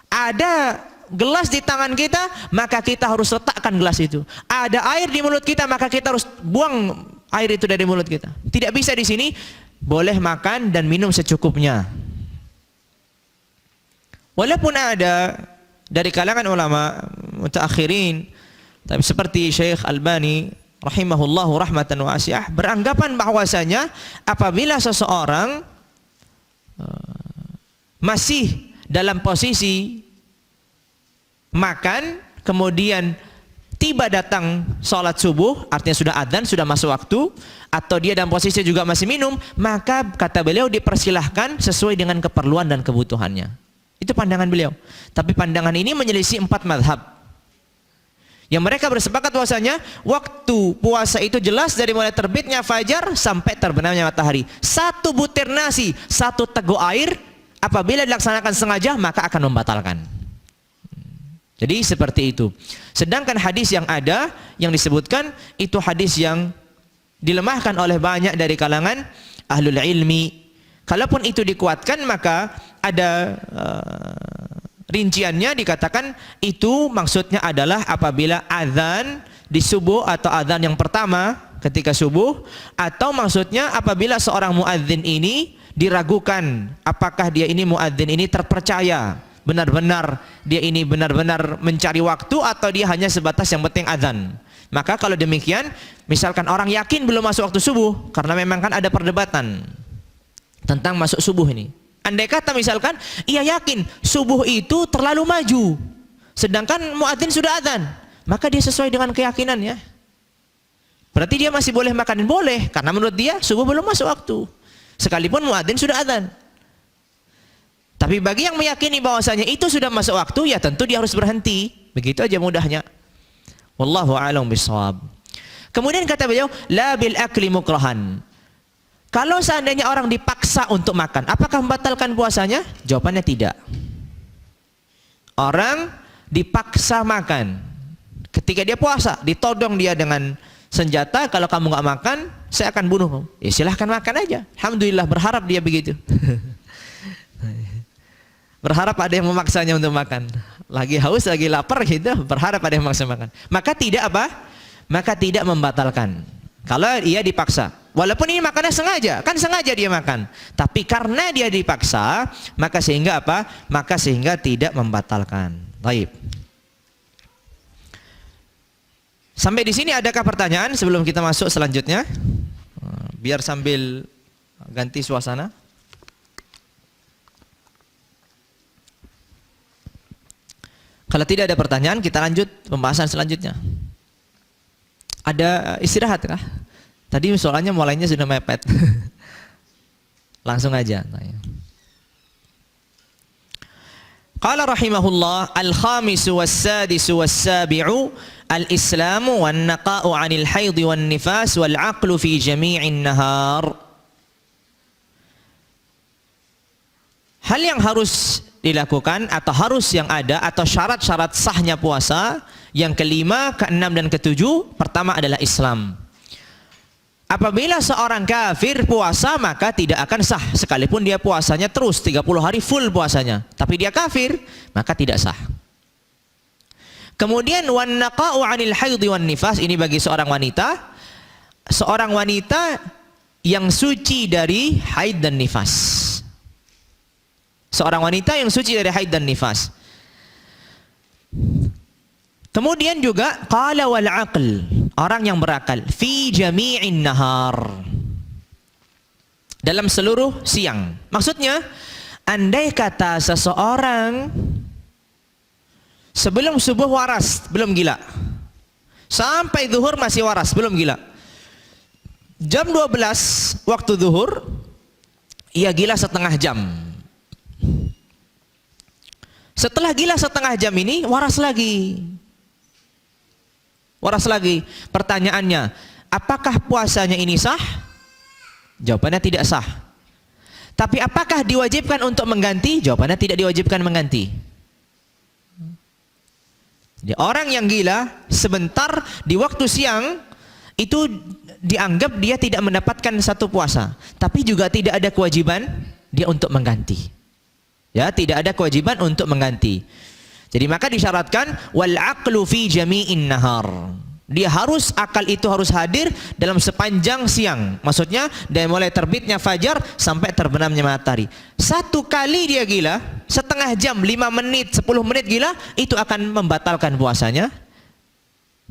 Ada gelas di tangan kita, maka kita harus letakkan gelas itu. Ada air di mulut kita, maka kita harus buang air itu dari mulut kita. Tidak bisa di sini boleh makan dan minum secukupnya. Walaupun ada dari kalangan ulama mutaakhirin, tapi seperti Syekh Albani rahimahullahu rahmatan wasi'ah, beranggapan bahwasanya apabila seseorang masih dalam posisi makan, kemudian tiba datang sholat subuh, artinya sudah adzan, sudah masuk waktu, atau dia dalam posisi juga masih minum, maka kata beliau dipersilahkan sesuai dengan keperluan dan kebutuhannya. Itu pandangan beliau. Tapi pandangan ini menyelisih 4 mazhab. Yang mereka bersepakat bahwasanya waktu puasa itu jelas dari mulai terbitnya fajar sampai terbenamnya matahari. 1 butir nasi, 1 teguk air, apabila dilaksanakan sengaja maka akan membatalkan. Jadi seperti itu. Sedangkan hadis yang ada, yang disebutkan, itu hadis yang dilemahkan oleh banyak dari kalangan ahlul ilmi. Kalaupun itu dikuatkan, maka ada rinciannya, dikatakan itu maksudnya adalah apabila azan di subuh atau azan yang pertama ketika subuh, atau maksudnya apabila seorang muadzin ini diragukan apakah dia ini muadzin ini terpercaya, benar-benar dia ini benar-benar mencari waktu atau dia hanya sebatas yang penting azan. Maka kalau demikian, misalkan orang yakin belum masuk waktu subuh, karena memang kan ada perdebatan tentang masuk subuh ini. Andai kata misalkan ia yakin subuh itu terlalu maju, sedangkan muadzin sudah azan, maka dia sesuai dengan keyakinannya. Berarti dia masih boleh makan, boleh, karena menurut dia subuh belum masuk waktu, sekalipun muadzin sudah azan. Tapi bagi yang meyakini bahwasanya itu sudah masuk waktu, ya tentu dia harus berhenti. Begitu aja mudahnya. Wallahu a'lam bishawab. Kemudian kata beliau, la bil akli mukrahan. Kalau seandainya orang dipaksa untuk makan, apakah membatalkan puasanya? Jawabannya tidak. Orang dipaksa makan. Ketika dia puasa, ditodong dia dengan senjata, kalau kamu nggak makan, saya akan bunuh kamu. Ya silahkan makan aja. Alhamdulillah, berharap dia begitu. Berharap ada yang memaksanya untuk makan. Lagi haus, lagi lapar gitu, berharap ada yang memaksa makan. Maka tidak apa? Maka tidak membatalkan. Kalau ia dipaksa. Walaupun ini makannya sengaja, kan sengaja dia makan. Tapi karena dia dipaksa, maka sehingga apa? Maka sehingga tidak membatalkan. Baik. Sampai di sini adakah pertanyaan sebelum kita masuk selanjutnya? Biar sambil ganti suasana. Kalau tidak ada pertanyaan, kita lanjut pembahasan selanjutnya. Ada istirahat kah? Tadi soalnya mulainya sudah mepet. Langsung aja. Qala rahimahullah, al-khamisu was-sadisu was-sabi'u al-islamu wan-naqa'u 'anil haidhi wan-nifas wal-'aqlu fi jami'in nahar. Hal yang harus dilakukan atau harus yang ada atau syarat-syarat sahnya puasa yang kelima, keenam dan ketujuh, pertama adalah Islam. Apabila seorang kafir puasa maka tidak akan sah sekalipun dia puasanya terus 30 hari full puasanya, tapi dia kafir maka tidak sah. Kemudian wan naqa'u 'anil haidhi wan nifas, ini bagi seorang wanita yang suci dari haid dan nifas. Seorang wanita yang suci dari haid dan nifas. Kemudian juga qala wal aql, orang yang berakal fi jami'in nahar, dalam seluruh siang. Maksudnya, andai kata seseorang sebelum subuh waras, belum gila, sampai zuhur masih waras, belum gila, jam 12 waktu zuhur ia gila setengah jam. Setelah gila setengah jam ini waras lagi. Waras lagi. Pertanyaannya, apakah puasanya ini sah? Jawabannya tidak sah. Tapi apakah diwajibkan untuk mengganti? Jawabannya tidak diwajibkan mengganti. Jadi orang yang gila sebentar di waktu siang itu dianggap dia tidak mendapatkan satu puasa, tapi juga tidak ada kewajiban dia untuk mengganti. Ya, tidak ada kewajiban untuk mengganti. Jadi maka disyaratkan wal aqlu fi jami'in nahar. Dia harus, akal itu harus hadir dalam sepanjang siang. Maksudnya dari mulai terbitnya fajar sampai terbenamnya matahari. Satu kali dia gila, setengah jam, 5 menit, 10 menit gila, itu akan membatalkan puasanya.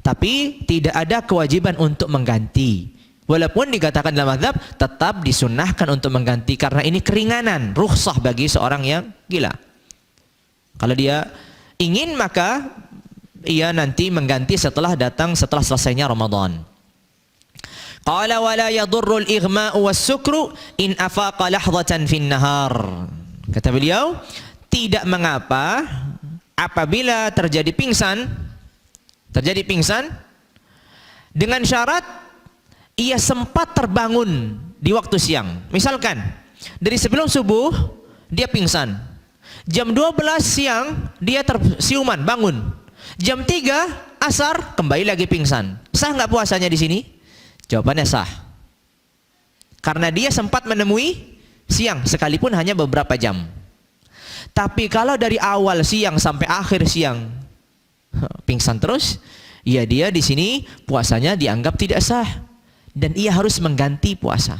Tapi tidak ada kewajiban untuk mengganti. Walaupun dikatakan dalam mazhab tetap disunnahkan untuk mengganti karena ini keringanan, rukhsah bagi seorang yang gila. Kalau dia ingin maka ia nanti mengganti setelah selesainya Ramadan. Qala wa la yadurru al-ighma'u was-sukru in afaqa lahdatan fin nahar. Kata beliau, tidak mengapa apabila terjadi pingsan dengan syarat ia sempat terbangun di waktu siang. Misalkan dari sebelum subuh dia pingsan, jam 12 siang dia tersiuman bangun, jam 3 asar kembali lagi pingsan. Sah nggak puasanya di sini? Jawabannya sah. Karena dia sempat menemui siang sekalipun hanya beberapa jam. Tapi kalau dari awal siang sampai akhir siang pingsan terus, ya dia di sini puasanya dianggap tidak sah. Dan ia harus mengganti puasa.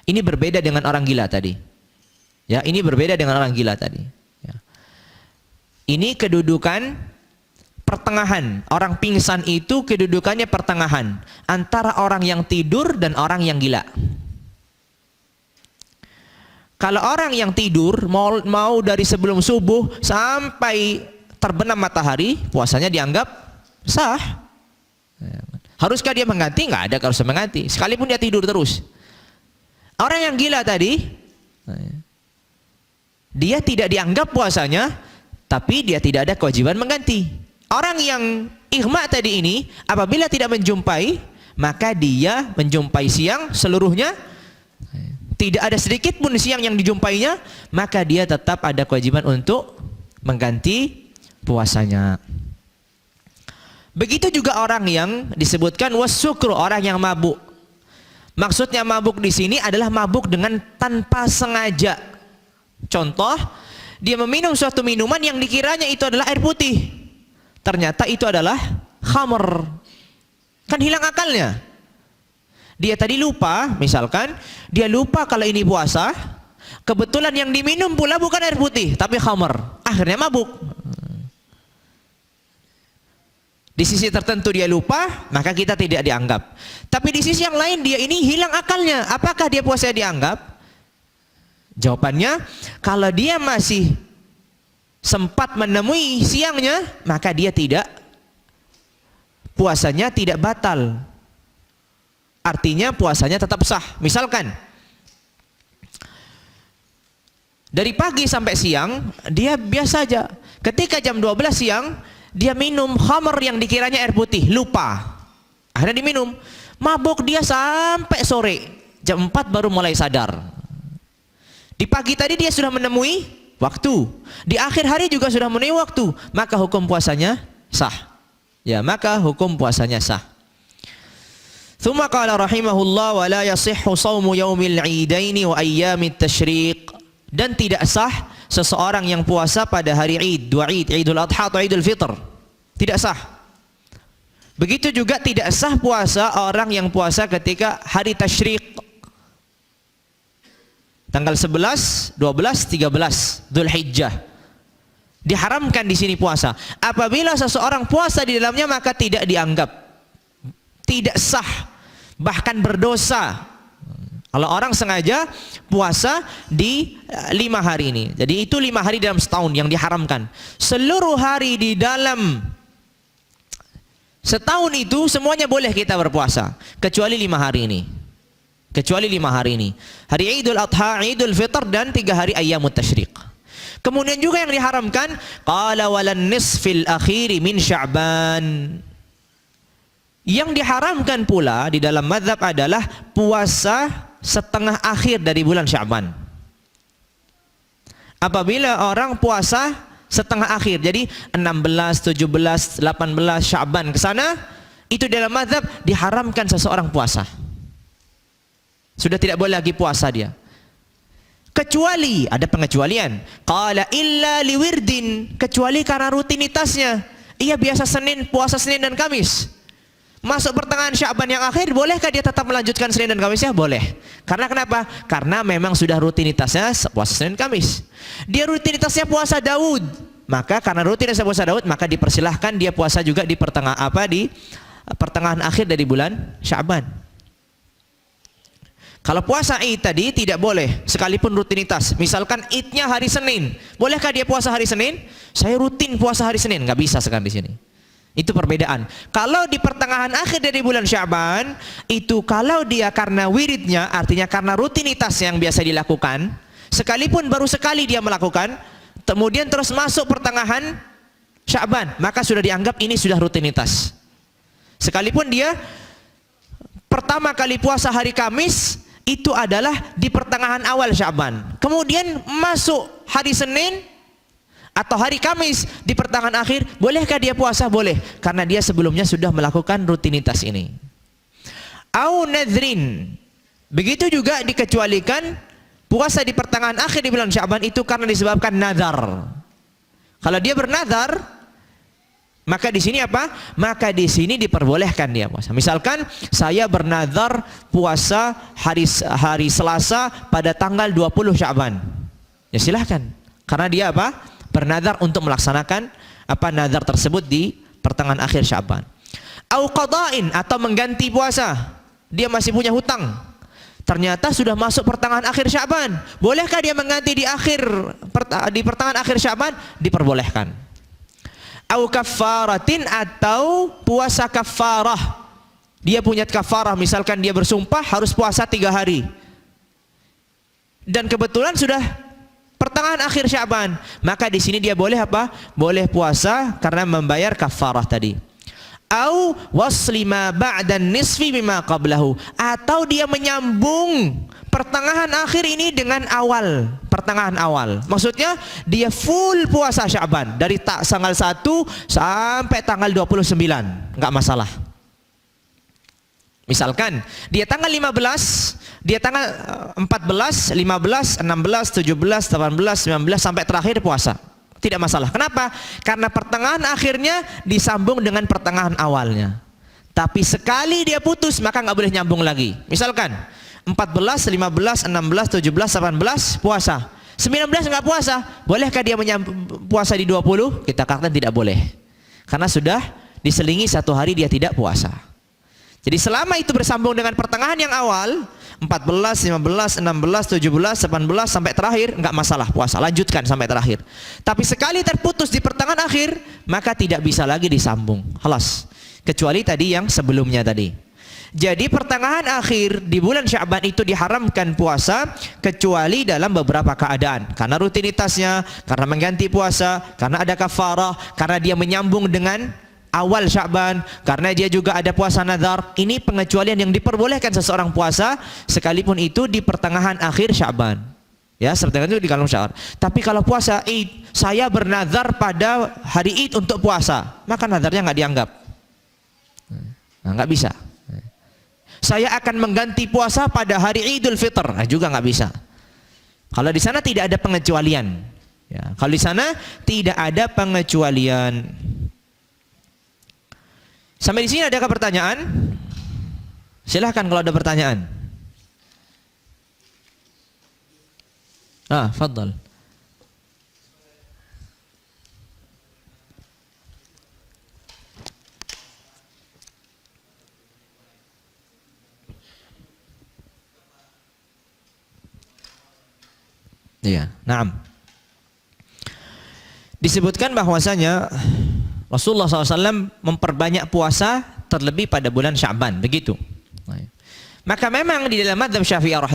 Ini berbeda dengan orang gila tadi. Ya, ini berbeda dengan orang gila tadi. Ya. Ini kedudukan pertengahan. Orang pingsan itu kedudukannya pertengahan antara orang yang tidur dan orang yang gila. Kalau orang yang tidur mau dari sebelum subuh sampai terbenam matahari, puasanya dianggap sah. Haruskah dia mengganti? Nggak ada harus mengganti. Sekalipun dia tidur terus. Orang yang gila tadi, dia tidak dianggap puasanya, tapi dia tidak ada kewajiban mengganti. Orang yang ighma tadi ini, apabila tidak menjumpai, maka dia menjumpai siang seluruhnya, tidak ada sedikit pun siang yang dijumpainya, maka dia tetap ada kewajiban untuk mengganti puasanya. Begitu juga orang yang disebutkan wassukru, orang yang mabuk. Maksudnya mabuk di sini adalah mabuk dengan tanpa sengaja. Contoh, dia meminum suatu minuman yang dikiranya itu adalah air putih. Ternyata itu adalah khamr. Kan hilang akalnya. Dia tadi lupa, misalkan, dia lupa kalau ini puasa, kebetulan yang diminum pula bukan air putih, tapi khamr. Akhirnya mabuk. Di sisi tertentu dia lupa, maka kita tidak dianggap. Tapi di sisi yang lain dia ini hilang akalnya. Apakah dia puasa dianggap? Jawabannya, kalau dia masih sempat menemui siangnya, maka dia tidak, puasanya tidak batal. Artinya puasanya tetap sah. Misalkan dari pagi sampai siang dia biasa aja. Ketika jam 12 siang dia minum khamr yang dikiranya air putih, lupa. Akhirnya diminum. Mabuk dia sampai sore. Jam 4 baru mulai sadar. Di pagi tadi dia sudah menemui waktu. Di akhir hari juga sudah menemui waktu. Maka hukum puasanya sah. Ya, maka hukum puasanya sah. Tsumma qala rahimahullah wa la yasihhu shaumu yaumil 'idaini wa ayyamit tasyriq. Dan tidak sah seseorang yang puasa pada hari Id, dua Id, Idul Adha atau Idul Fitr. Tidak sah. Begitu juga tidak sah puasa orang yang puasa ketika hari tasyriq. Tanggal 11, 12, 13 Dzulhijjah. Diharamkan di sini puasa. Apabila seseorang puasa di dalamnya maka tidak dianggap, tidak sah, bahkan berdosa. Kalau orang sengaja puasa di 5 hari ini. Jadi itu 5 hari dalam setahun yang diharamkan. Seluruh hari di dalam setahun itu semuanya boleh kita berpuasa, kecuali 5 hari ini. Kecuali 5 hari ini. Hari Idul Adha, Idul Fitr, dan 3 hari Ayyamut Tasyriq. Kemudian juga yang diharamkan, qala walan nisfil akhiri min Sya'ban. Yang diharamkan pula di dalam mazhab adalah puasa setengah akhir dari bulan Sya'ban. Apabila orang puasa setengah akhir, jadi 16, 17, 18 Sya'ban ke sana, itu dalam mazhab diharamkan seseorang puasa. Sudah tidak boleh lagi puasa dia. Kecuali, ada pengecualian. Qala illa liwirdin, kecuali karena rutinitasnya. Ia biasa Senin, puasa Senin dan Kamis. Masuk pertengahan Sya'ban yang akhir, bolehkah dia tetap melanjutkan Senin dan Kamisnya? Boleh. Karena kenapa? Karena memang sudah rutinitasnya puasa Senin Kamis. Dia rutinitasnya puasa Daud, maka karena rutinitasnya puasa Daud, maka dipersilahkan dia puasa juga di pertengahan akhir dari bulan Sya'ban. Kalau puasa Id tadi tidak boleh, sekalipun rutinitas. Misalkan Idnya hari Senin, bolehkah dia puasa hari Senin? Saya rutin puasa hari Senin, nggak bisa sekarang di sini. Itu perbedaan. Kalau di pertengahan akhir dari bulan Sya'ban, itu kalau dia karena wiridnya, artinya karena rutinitas yang biasa dilakukan, sekalipun baru sekali dia melakukan, kemudian terus masuk pertengahan Sya'ban, maka sudah dianggap ini sudah rutinitas. Sekalipun dia pertama kali puasa hari Kamis, itu adalah di pertengahan awal Sya'ban. Kemudian masuk hari Senin atau hari Kamis di pertengahan akhir, bolehkah dia puasa? Boleh, karena dia sebelumnya sudah melakukan rutinitas ini. Au nadrin, begitu juga dikecualikan puasa di pertengahan akhir di bulan Sya'ban itu karena disebabkan nazar. Kalau dia bernazar, maka di sini apa? Maka di sini diperbolehkan dia puasa. Misalkan saya bernazar puasa hari Selasa pada tanggal 20 Sya'ban. Ya silahkan. Karena dia apa? Bernazar untuk melaksanakan nazar tersebut di pertengahan akhir Sya'ban. Au qada'in, atau mengganti puasa. Dia masih punya hutang. Ternyata sudah masuk pertengahan akhir Sya'ban. Bolehkah dia mengganti di pertengahan akhir Sya'ban? Diperbolehkan. Au kaffaratin, atau puasa kafarah. Dia punya kafarah, misalkan dia bersumpah harus puasa 3 hari. Dan kebetulan sudah pertengahan akhir Sya'ban, maka di sini dia boleh apa? Boleh puasa karena membayar kafarah tadi. Au wasli ma ba'dan nisfi bima qablahu, atau dia menyambung pertengahan akhir ini dengan pertengahan awal. Maksudnya dia full puasa Sya'ban dari tanggal 1 sampai tanggal 29, enggak masalah. Misalkan dia tanggal 15, dia tanggal 14, 15, 16, 17, 18, 19 sampai terakhir puasa. Tidak masalah. Kenapa? Karena pertengahan akhirnya disambung dengan pertengahan awalnya. Tapi sekali dia putus maka nggak boleh nyambung lagi. Misalkan 14, 15, 16, 17, 18 puasa. 19 nggak puasa. Bolehkah dia puasa di 20? Kita katakan tidak boleh. Karena sudah diselingi 1 hari dia tidak puasa. Jadi selama itu bersambung dengan pertengahan yang awal, 14, 15, 16, 17, 18 sampai terakhir, enggak masalah puasa, lanjutkan sampai terakhir. Tapi sekali terputus di pertengahan akhir, maka tidak bisa lagi disambung. Halas. Kecuali tadi yang sebelumnya tadi. Jadi pertengahan akhir di bulan Sya'ban itu diharamkan puasa kecuali dalam beberapa keadaan. Karena rutinitasnya, karena mengganti puasa, karena ada kafarah, karena dia menyambung dengan awal Sya'ban, karena dia juga ada puasa nazar. Ini pengecualian yang diperbolehkan seseorang puasa sekalipun itu di pertengahan akhir Sya'ban. Ya, seperti itu di kalung Sya'ban. Tapi kalau puasa Id, saya bernazar pada hari Id untuk puasa, maka nazarnya nggak dianggap. Nah, nggak bisa. Saya akan mengganti puasa pada hari Idul Fitr, nah, juga nggak bisa. Kalau di sana tidak ada pengecualian. Ya, kalau di sana tidak ada pengecualian. Sampai di sini adakah pertanyaan? Silahkan kalau ada pertanyaan. Fadhal. Iya, na'am. Disebutkan bahwasanya Rasulullah SAW memperbanyak puasa terlebih pada bulan Sya'ban, begitu. Maka memang di dalam mazhab Syafi'iyah